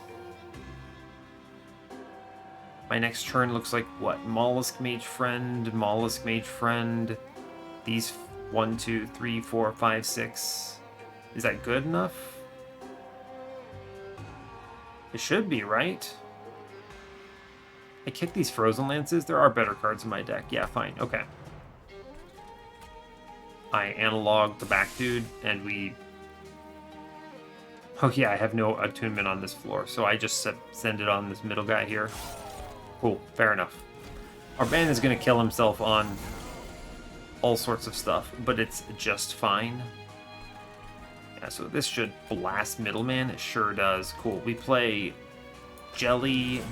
Speaker 1: My next turn looks like what? Molluscmage friend. These 1, 2, 3, 4, 5, 6. Is that good enough? It should be, right? I kick these Frozen Lances. There are better cards in my deck. Yeah, fine. Okay. I analog the back dude, and we... Oh yeah, I have no attunement on this floor, so I just send it on this middle guy here. Cool, fair enough. Our man is going to kill himself on all sorts of stuff, but it's just fine. Yeah, so this should blast middleman. It sure does. Cool. We play Jelly.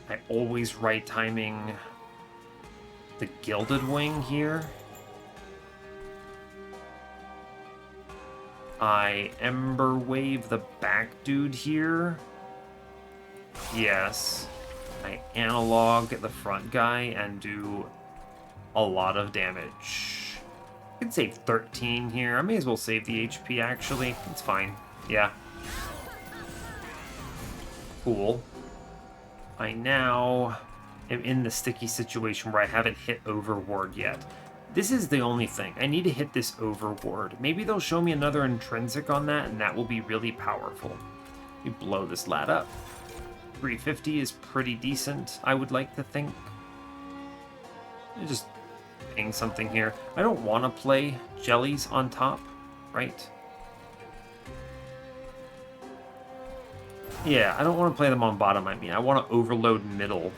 Speaker 1: I always right timing the Gilded Wing here. I Ember Wave the back dude here. Yes. I analog the front guy and do a lot of damage. I can save 13 here. I may as well save the HP, actually. It's fine. Yeah. Cool. I now am in the sticky situation where I haven't hit Overward yet. This is the only thing. I need to hit this Overward. Maybe they'll show me another intrinsic on that, and that will be really powerful. You blow this lad up. 350 is pretty decent, I would like to think. Just ping something here. I don't want to play jellies on top, right? Yeah, I don't want to play them on bottom, I mean. I want to overload middle.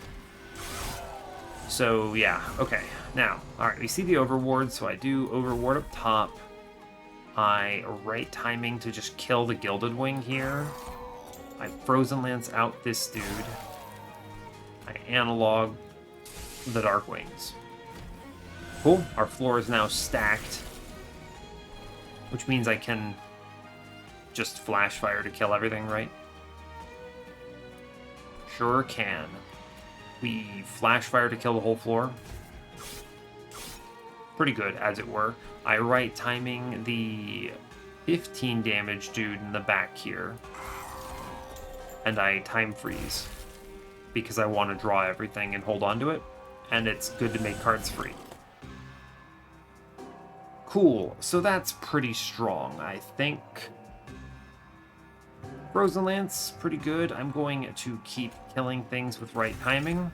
Speaker 1: So, yeah, okay. Now, alright, we see the Overward, so I do Overward up top. I right timing to just kill the Gilded Wing here. I Frozen Lance out this dude. I analog the Dark Wings. Cool, our floor is now stacked. Which means I can just flash fire to kill everything, right? Sure can. We flash fire to kill the whole floor. Pretty good, as it were. I right timing the 15 damage dude in the back here. and I time freeze because I want to draw everything and hold on to it, and it's good to make cards free. Cool, so that's pretty strong, I think. Frozen Lance, pretty good. I'm going to keep killing things with right timing,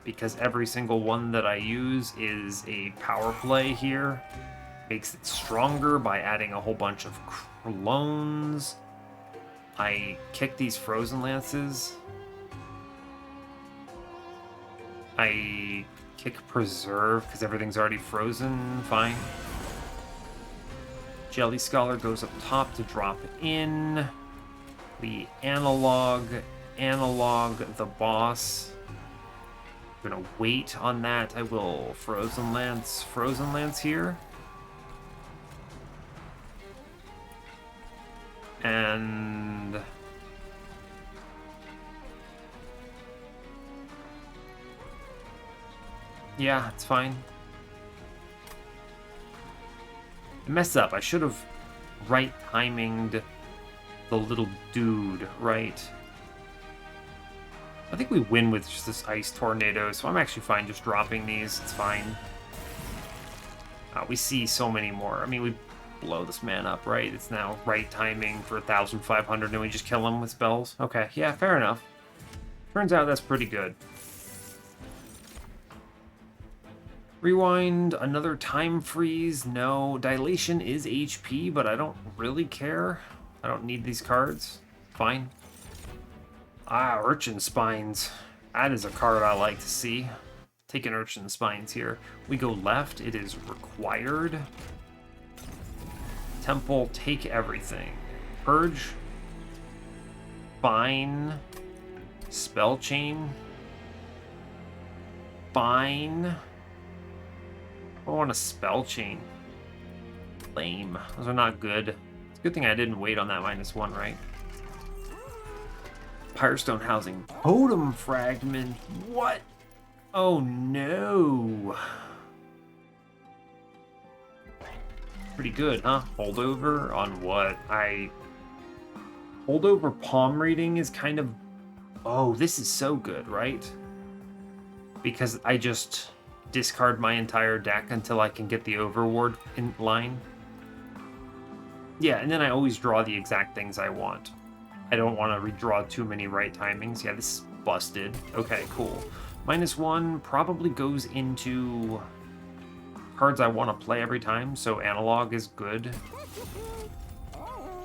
Speaker 1: because every single one that I use is a power play here. Makes it stronger by adding a whole bunch of clones. I kick these Frozen Lances. I kick Preserve because everything's already frozen. Fine. Jelly Scholar goes up top to drop in. We analog the boss. I'm gonna wait on that. I will Frozen Lance here. And yeah, it's fine. I messed up. I should have right timinged the little dude, right? I think we win with just this ice tornado, so I'm actually fine just dropping these. It's fine. We see so many more. I mean, we blow this man up, right? It's now right timing for 1,500, and we just kill him with spells. Okay, yeah, fair enough. Turns out that's pretty good. Rewind, another time freeze. No, dilation is HP, but I don't really care. I don't need these cards. Fine. Urchin Spines. That is a card I like to see. Take an Urchin Spines here. We go left. It is required. Temple, take everything. Purge. Fine. Spell Chain. Fine. I want a Spell Chain. Lame. Those are not good. It's a good thing I didn't wait on that -1, right? Pyrestone Housing. Totem Fragment. What? Oh no. Pretty good, huh? Holdover on what? Holdover palm reading is kind of... Oh, this is so good, right? Because I just discard my entire deck until I can get the overward in line. Yeah, and then I always draw the exact things I want. I don't want to redraw too many right timings. Yeah, this is busted. Okay, cool. -1 probably goes into cards I want to play every time, so analog is good.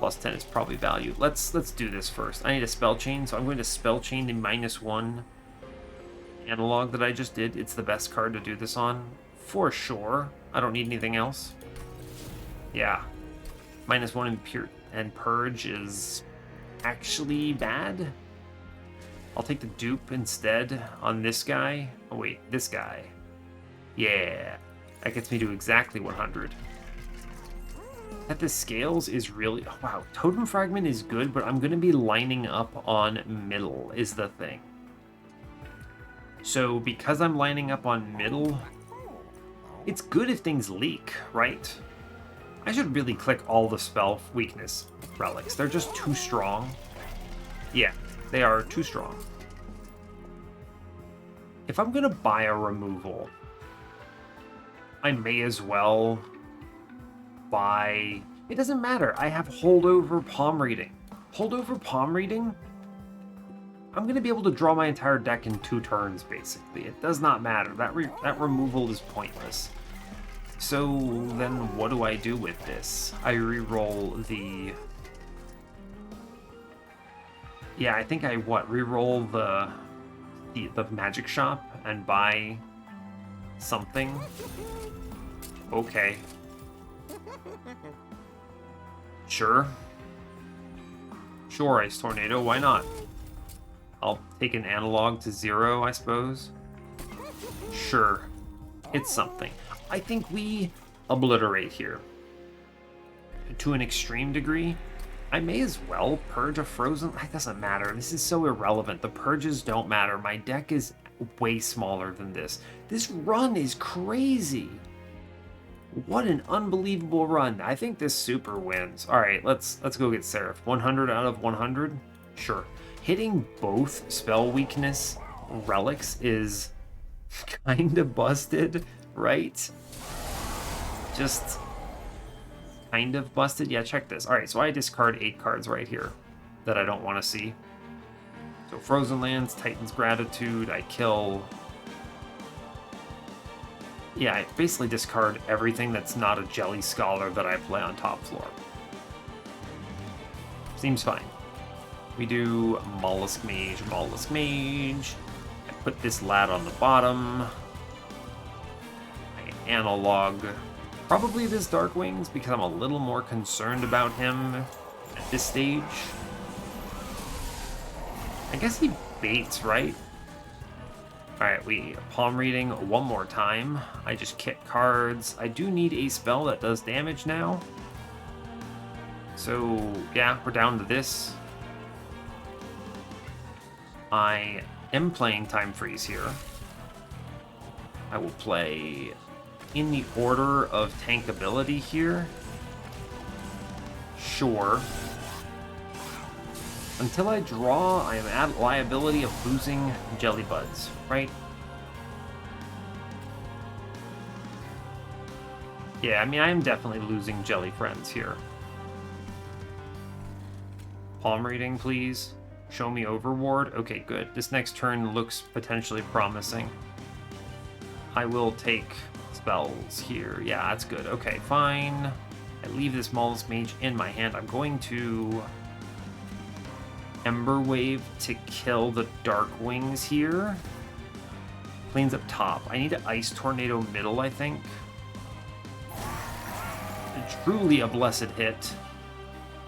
Speaker 1: +10 is probably value. Let's do this first. I need a Spell Chain, so I'm going to Spell Chain the -1 analog that I just did. It's the best card to do this on, for sure. I don't need anything else. Yeah. -1 and Purge is actually bad. I'll take the dupe instead on this guy. Oh wait, this guy. Yeah. That gets me to exactly 100. That the scales is really... Oh, wow, Totem Fragment is good, but I'm going to be lining up on middle is the thing. So because I'm lining up on middle, it's good if things leak, right? I should really click all the spell weakness relics. They're just too strong. Yeah, they are too strong. If I'm going to buy a removal, I may as well buy... It doesn't matter. I have Holdover Palm Reading. Holdover Palm Reading, I'm going to be able to draw my entire deck in 2 turns, basically. It does not matter. That removal is pointless. So then what do I do with this? I reroll the... Yeah, I think I, reroll the magic shop and buy something. Okay. Sure. Sure, Ice Tornado, why not? I'll take an analog to 0, I suppose. Sure. It's something. I think we obliterate here. To an extreme degree. I may as well purge a frozen... It doesn't matter. This is so irrelevant. The purges don't matter. My deck is way smaller than this. This run is crazy. What an unbelievable run. I think this super wins. All right, let's go get Seraph. 100 out of 100? Sure. Hitting both spell weakness relics is kind of busted, right? Just kind of busted. Yeah, check this. All right, so I discard 8 cards right here that I don't want to see. So Frozen Lands, Titan's Gratitude, I kill... Yeah, I basically discard everything that's not a Jelly Scholar that I play on top floor. Seems fine. We do Molluscmage, Molluscmage. I put this lad on the bottom. I analog probably this Dark Wings because I'm a little more concerned about him at this stage. I guess he baits, right? Alright, we palm reading one more time. I just kick cards. I do need a spell that does damage now. So, yeah, we're down to this. I am playing Time Freeze here. I will play in the order of tankability here. Sure. Until I draw, I am at liability of losing Jelly Buds, right? Yeah, I mean, I am definitely losing Jelly Friends here. Palm reading, please. Show me Overward. Okay, good. This next turn looks potentially promising. I will take spells here. Yeah, that's good. Okay, fine. I leave this Molluscmage in my hand. I'm going to Ember Wave to kill the Dark Wings here. Plains up top. I need an Ice Tornado middle, I think. Truly a blessed hit.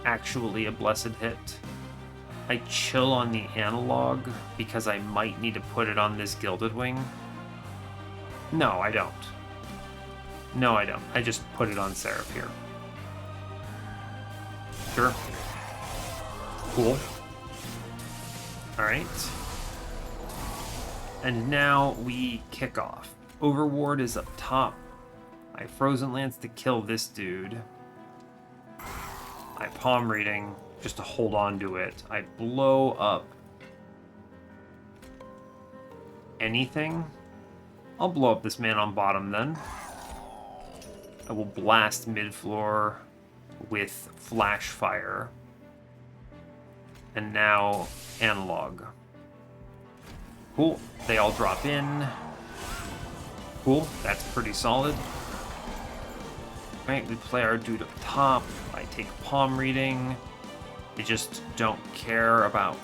Speaker 1: Actually a blessed hit. I chill on the analog because I might need to put it on this Gilded Wing. No, I don't. No, I don't. I just put it on Seraph here. Sure. Cool. Alright. And now we kick off. Overward is up top. I Frozen Lance to kill this dude. I palm reading just to hold on to it. I blow up anything. I'll blow up this man on bottom then. I will blast mid-floor with Flash Fire. And now analog. Cool. They all drop in. Cool. That's pretty solid. Right, we play our dude up top. I take palm reading. I just don't care about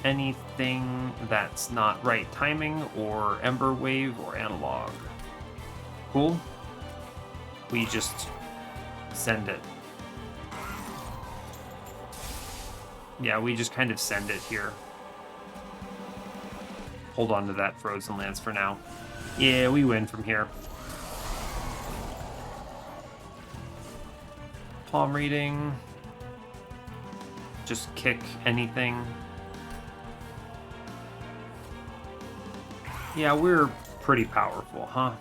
Speaker 1: anything that's not right timing or Ember Wave or analog. Cool. We just send it. Yeah, we just kind of send it here. Hold on to that Frozen Lance for now. Yeah, we win from here. Palm reading. Just kick anything. Yeah, we're pretty powerful, huh?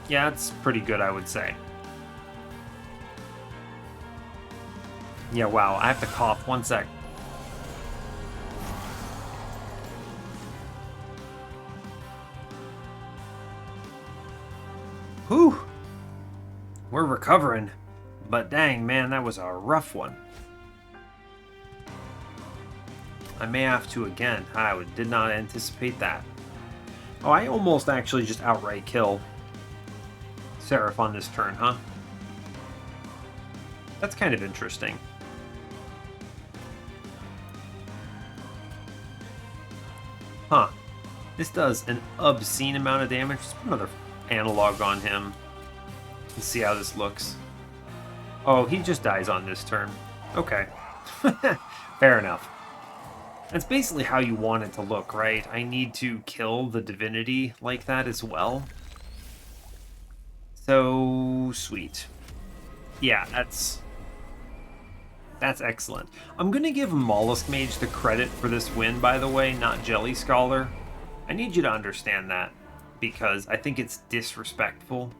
Speaker 1: Yeah, it's pretty good, I would say. Yeah, wow, I have to cough. One sec. Whew! We're recovering. But dang, man, that was a rough one. I may have to again. I did not anticipate that. Oh, I almost actually just outright kill Seraph on this turn, huh? That's kind of interesting. Huh. This does an obscene amount of damage. Let's put another analog on him. Let's see how this looks. Oh, he just dies on this turn. Okay. Fair enough. That's basically how you want it to look, right? I need to kill the Divinity like that as well. So sweet. Yeah, that's excellent. I'm going to give Molluscmage the credit for this win, by the way, not Jelly Scholar. I need you to understand that. because I think it's disrespectful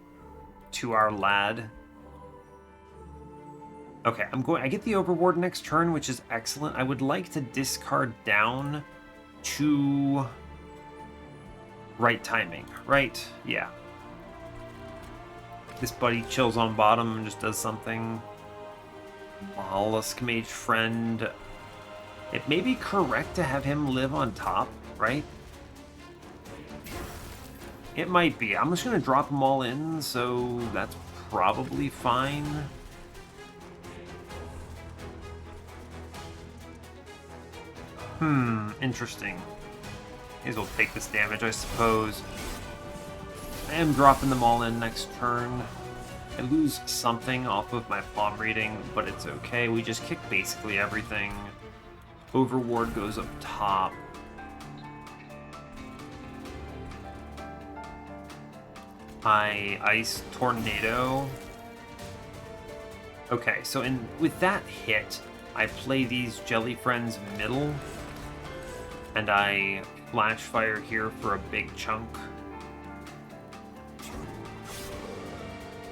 Speaker 1: to our lad. Okay, I get the Overward next turn, which is excellent. I would like to discard down to right timing, right? Yeah. This buddy chills on bottom and just does something. Molluscmage friend. It may be correct to have him live on top, right? It might be. I'm just going to drop them all in, so that's probably fine. Interesting. May as well take this damage, I suppose. I am dropping them all in next turn. I lose something off of my palm reading, but it's okay. We just kick basically everything. Overward goes up top. I Ice Tornado. Okay, so with that hit, I play these Jelly Friends middle, and I Flash Fire here for a big chunk.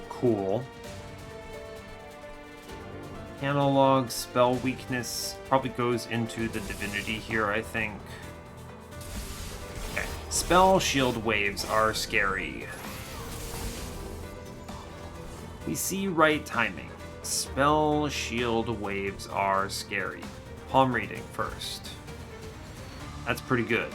Speaker 1: Cool. Analog spell weakness probably goes into the Divinity here, I think. Okay. Spell shield waves are scary. We see right timing. Spell shield waves are scary. Palm reading first. That's pretty good.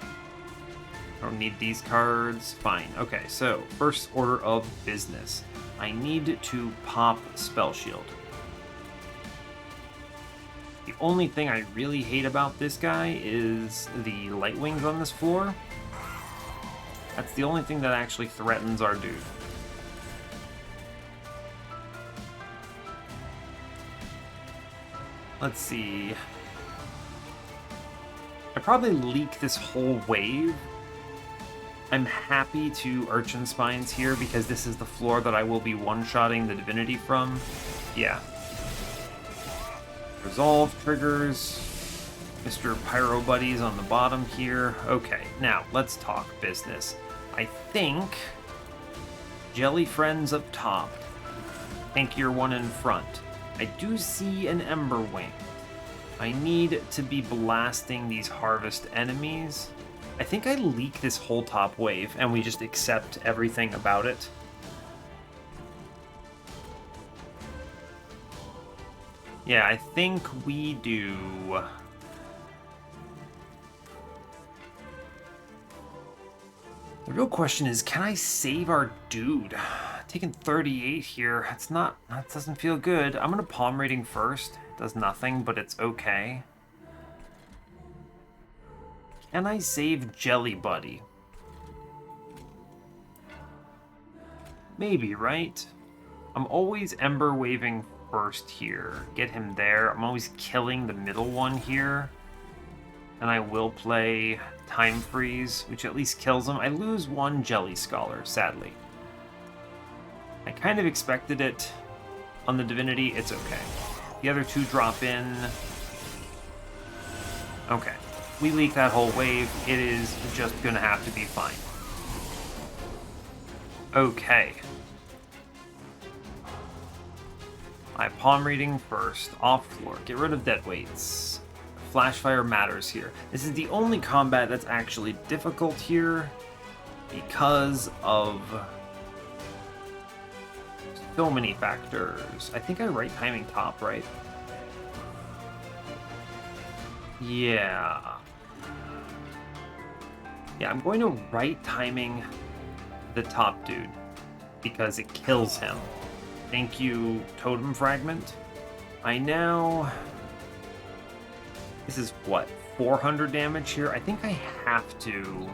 Speaker 1: I don't need these cards. Fine. Okay, so first order of business. I need to pop Spell Shield. The only thing I really hate about this guy is the Light Wings on this floor. That's the only thing that actually threatens our dude. Let's see. I probably leak this whole wave. I'm happy to Urchin Spines here because this is the floor that I will be one-shotting the Divinity from. Yeah. Resolve triggers. Mr. Pyro Buddies on the bottom here. Okay, now let's talk business. I think Jelly Friends up top. Tankier one in front. I do see an Ember Wing. I need to be blasting these Harvest enemies. I think I leak this whole top wave and we just accept everything about it. Yeah, I think we do. The real question is, can I save our dude? Taking 38 here, that doesn't feel good. I'm gonna palm reading first. It does nothing, but it's okay. Can I save Jelly Buddy? Maybe, right? I'm always Ember Waving first here. Get him there. I'm always killing the middle one here. And I will play Time Freeze, which at least kills him. I lose one Jelly Scholar, sadly. I kind of expected it on the Divinity. It's okay. The other two drop in. Okay. We leak that whole wave. It is just gonna have to be fine. Okay. My palm reading first. Off floor. Get rid of dead weights. Flash fire matters here. This is the only combat that's actually difficult here because of so many factors. I think I right timing top, right? Yeah. Yeah, I'm going to right timing the top dude because it kills him. Thank you, Totem Fragment. I now... This is what, 400 damage here? I think I have to,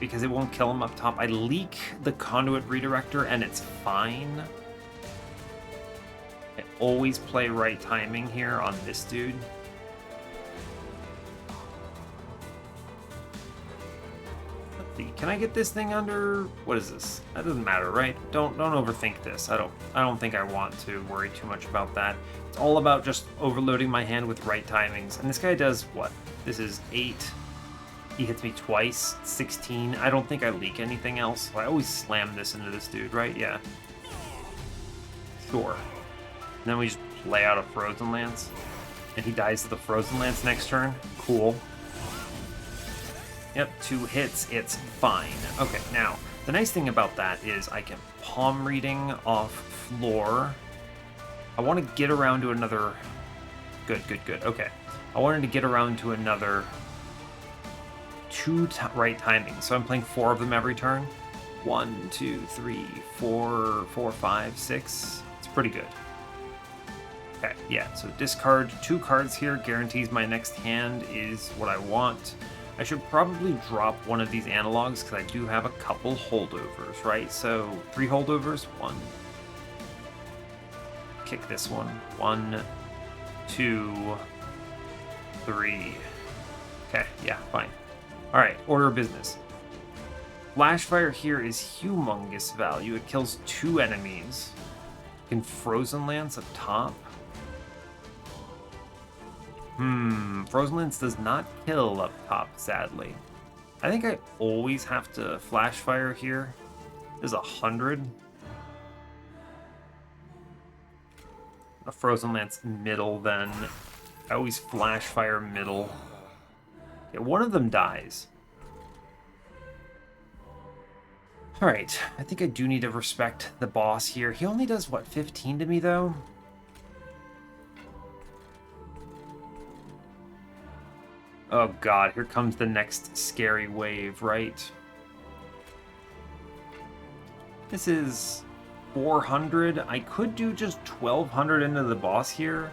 Speaker 1: because it won't kill him up top. I leak the Conduit Redirector and it's fine. I always play right timing here on this dude. Let's see, can I get this thing under? What is this? That doesn't matter, right? Don't overthink this. I don't think I want to worry too much about that. It's all about just overloading my hand with right timings. And this guy does what? This is 8, He hits me twice, 16. I don't think I leak anything else. I always slam this into this dude, right? Yeah. Sure. And then we just play out a Frozen Lance. And he dies to the Frozen Lance next turn. Cool. Yep, 2 hits. It's fine. Okay, now, the nice thing about that is I can palm reading off floor. I want to get around to another... Good. Okay. I wanted to get around to another 2 right timings. So I'm playing 4 of them every turn. 1, 2, 3, 4, 5, 6. It's pretty good. Okay, yeah, so discard 2 cards here. Guarantees my next hand is what I want. I should probably drop one of these analogs because I do have a couple holdovers, right? So 3 holdovers. 1. Kick this one. 1, 2, 3. Okay, yeah, fine. Alright, order of business. Flashfire here is humongous value. It kills 2 enemies. Can Frozen Lance up top? Frozen Lance does not kill up top, sadly. I think I always have to Flashfire here. There's 100. A Frozen Lance middle, then. I always Flashfire middle. Okay, one of them dies. Alright, I think I do need to respect the boss here. He only does, what, 15 to me, though? Oh god, here comes the next scary wave, right? This is 400. I could do just 1200 into the boss here.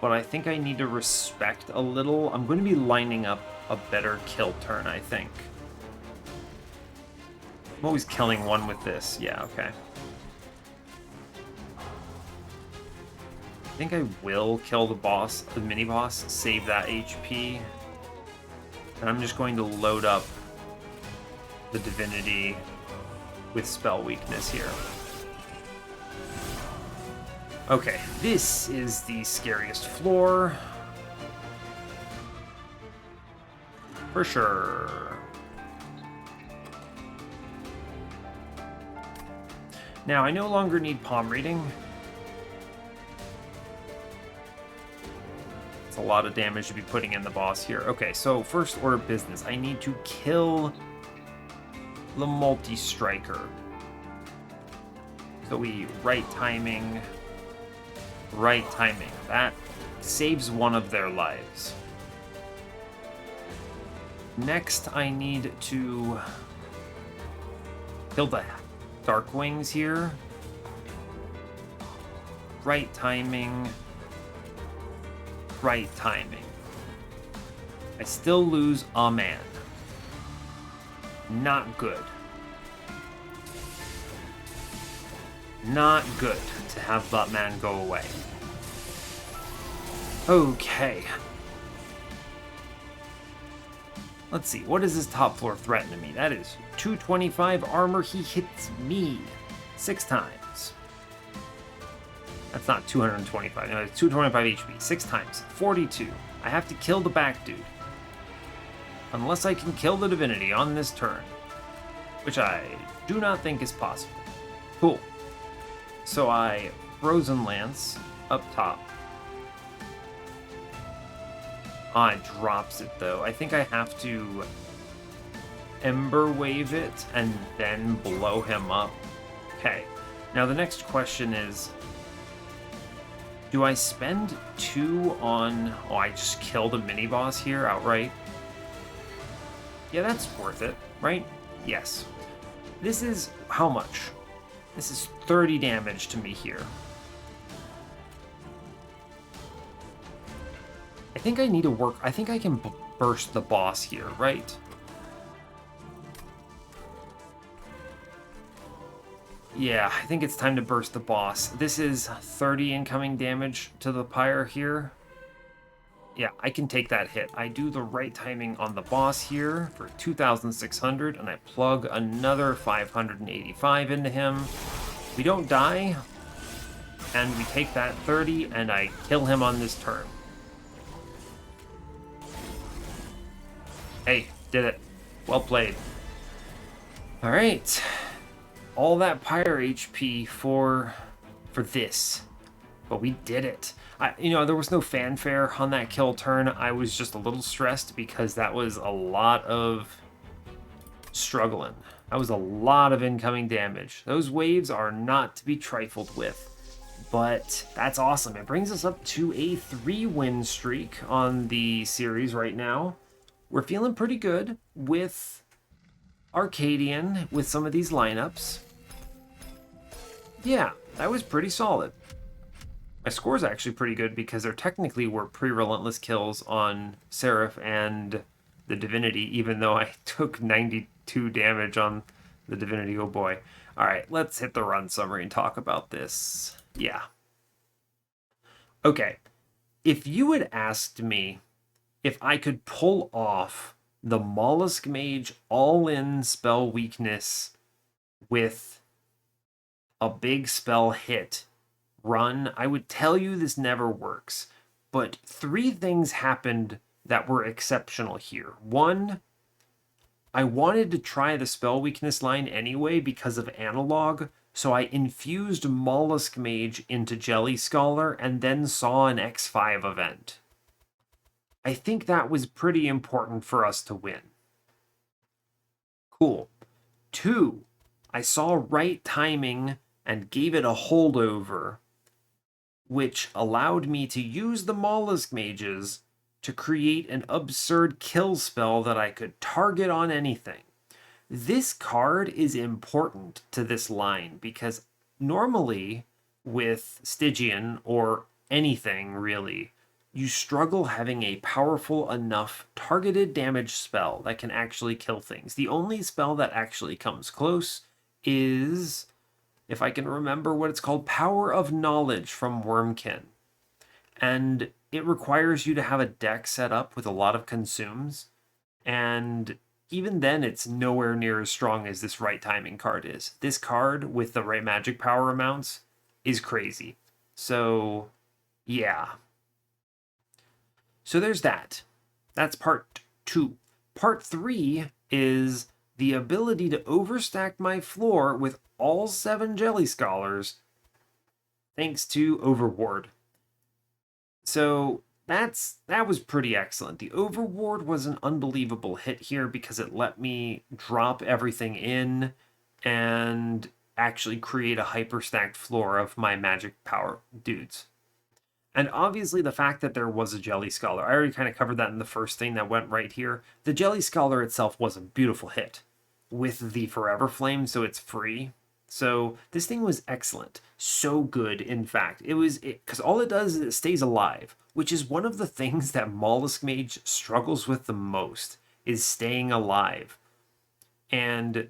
Speaker 1: But I think I need to respect a little. I'm going to be lining up a better kill turn, I think. I'm always killing one with this. Yeah, okay. I think I will kill the boss, the mini-boss, save that HP. And I'm just going to load up the Divinity with spell weakness here. Okay, this is the scariest floor. For sure. Now, I no longer need palm reading. It's a lot of damage to be putting in the boss here. Okay, so first order of business. I need to kill the multi-striker. So we right timing. That saves one of their lives. Next, I need to kill the Dark Wings here. Right timing. I still lose a man. Not good. Not good to have that man go away. Okay. Let's see, what does this top floor threaten to me? That is 225 armor. He hits me 6 times. That's not 225. No, it's 225 HP. 6 times. 42. I have to kill the back dude. Unless I can kill the Divinity on this turn. Which I do not think is possible. Cool. So I Frozen Lance up top. Ah, it drops it though. I think I have to Ember Wave it and then blow him up. Okay. Now the next question is, do I spend 2 on... Oh, I just killed a mini-boss here outright. Yeah, that's worth it, right? Yes. This is... how much? This is 30 damage to me here. I think I need to work... I think I can burst the boss here, right? Yeah, I think it's time to burst the boss. This is 30 incoming damage to the pyre here. Yeah, I can take that hit. I do the right timing on the boss here for 2,600, and I plug another 585 into him. We don't die, and we take that 30, and I kill him on this turn. Hey, did it. Well played. All right. All that pyre HP for this. But we did it. There was no fanfare on that kill turn. I was just a little stressed because that was a lot of struggling. That was a lot of incoming damage. Those waves are not to be trifled with. But that's awesome. It brings us up to a 3-win streak on the series right now. We're feeling pretty good with Arcadian with some of these lineups. Yeah, that was pretty solid. My score's actually pretty good because there technically were pre-relentless kills on Seraph and the Divinity, even though I took 92 damage on the Divinity. Oh boy. All right, let's hit the run summary and talk about this. Yeah. Okay. If you had asked me if I could pull off the Molluscmage all-in spell weakness with a big spell hit run, I would tell you this never works. But 3 things happened that were exceptional here. 1, I wanted to try the spell weakness line anyway because of analog, so I infused Molluscmage into Jelly Scholar and then saw an X5 event. I think that was pretty important for us to win. Cool. 2, I saw right timing and gave it a holdover, which allowed me to use the Molluscmages to create an absurd kill spell that I could target on anything. This card is important to this line because normally with Stygian or anything really, you struggle having a powerful enough targeted damage spell that can actually kill things. The only spell that actually comes close is, if I can remember what it's called, Power of Knowledge from Wormkin. And it requires you to have a deck set up with a lot of consumes. And even then, it's nowhere near as strong as this right timing card is. This card with the right magic power amounts is crazy. So, yeah. So there's that. That's part 2. Part 3 is the ability to overstack my floor with all 7 Jelly Scholars thanks to Overward. So that was pretty excellent. The Overward was an unbelievable hit here because it let me drop everything in and actually create a hyper-stacked floor of my magic power dudes. And obviously the fact that there was a Jelly Scholar, I already kind of covered that in the first thing that went right here. The Jelly Scholar itself was a beautiful hit with the Forever Flame, so it's free. So this thing was excellent. So good, in fact. Because all it does is it stays alive, which is one of the things that Molluscmage struggles with the most, is staying alive. And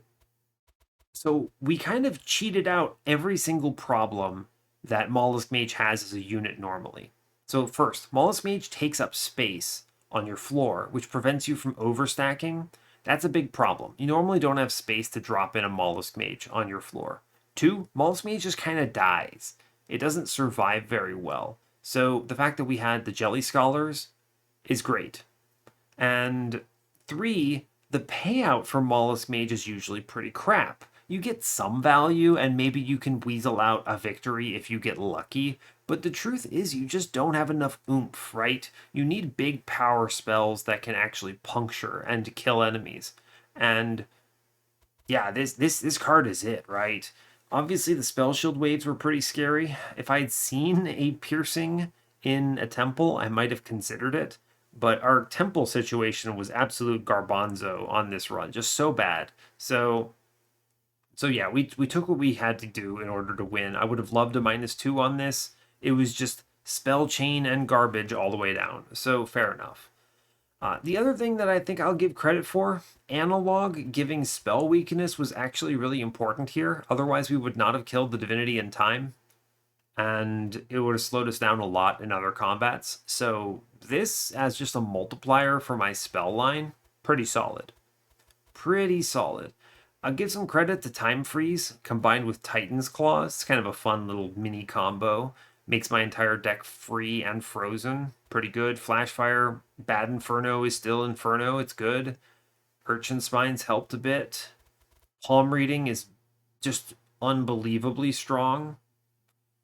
Speaker 1: so we kind of cheated out every single problem that Molluscmage has as a unit normally. So first, Molluscmage takes up space on your floor, which prevents you from overstacking. That's a big problem. You normally don't have space to drop in a Molluscmage on your floor. 2, Molluscmage just kind of dies. It doesn't survive very well. So the fact that we had the Jelly Scholars is great. And 3, the payout for Molluscmage is usually pretty crap. You get some value, and maybe you can weasel out a victory if you get lucky, but the truth is you just don't have enough oomph, right? You need big power spells that can actually puncture and kill enemies. And yeah, this card is it, right? Obviously, the spell shield waves were pretty scary. If I'd seen a piercing in a temple, I might have considered it. But our temple situation was absolute garbanzo on this run, just so bad. So yeah, we took what we had to do in order to win. I would have loved a -2 on this. It was just spell chain and garbage all the way down. So fair enough. The other thing that I think I'll give credit for, analog giving spell weakness was actually really important here. Otherwise, we would not have killed the Divinity in time, and it would have slowed us down a lot in other combats. So this, as just a multiplier for my spell line, pretty solid. Pretty solid. I'll give some credit to Time Freeze combined with Titan's Claw. It's kind of a fun little mini combo. Makes my entire deck free and frozen. pretty good. Flashfire, bad Inferno is still Inferno. It's good. Urchin Spines helped a bit. Palm Reading is just unbelievably strong.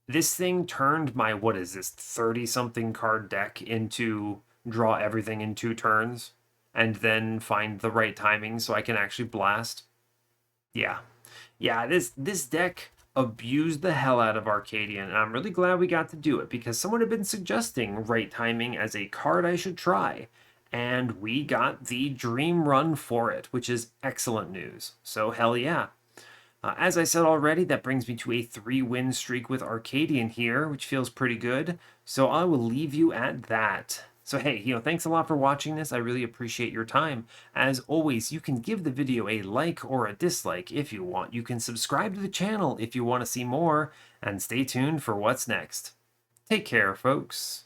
Speaker 1: This thing turned my, what is this, 30 something card deck into draw everything in 2 turns and then find the right timing so I can actually blast. Yeah. Yeah, this deck abused the hell out of Arcadian, and I'm really glad we got to do it because someone had been suggesting right timing as a card I should try, and we got the dream run for it, which is excellent news. So hell yeah. As I said already, that brings me to a 3-win streak with Arcadian here, which feels pretty good. So I will leave you at that. So hey, thanks a lot for watching this. I really appreciate your time. As always, you can give the video a like or a dislike if you want. You can subscribe to the channel if you want to see more, and stay tuned for what's next. Take care, folks.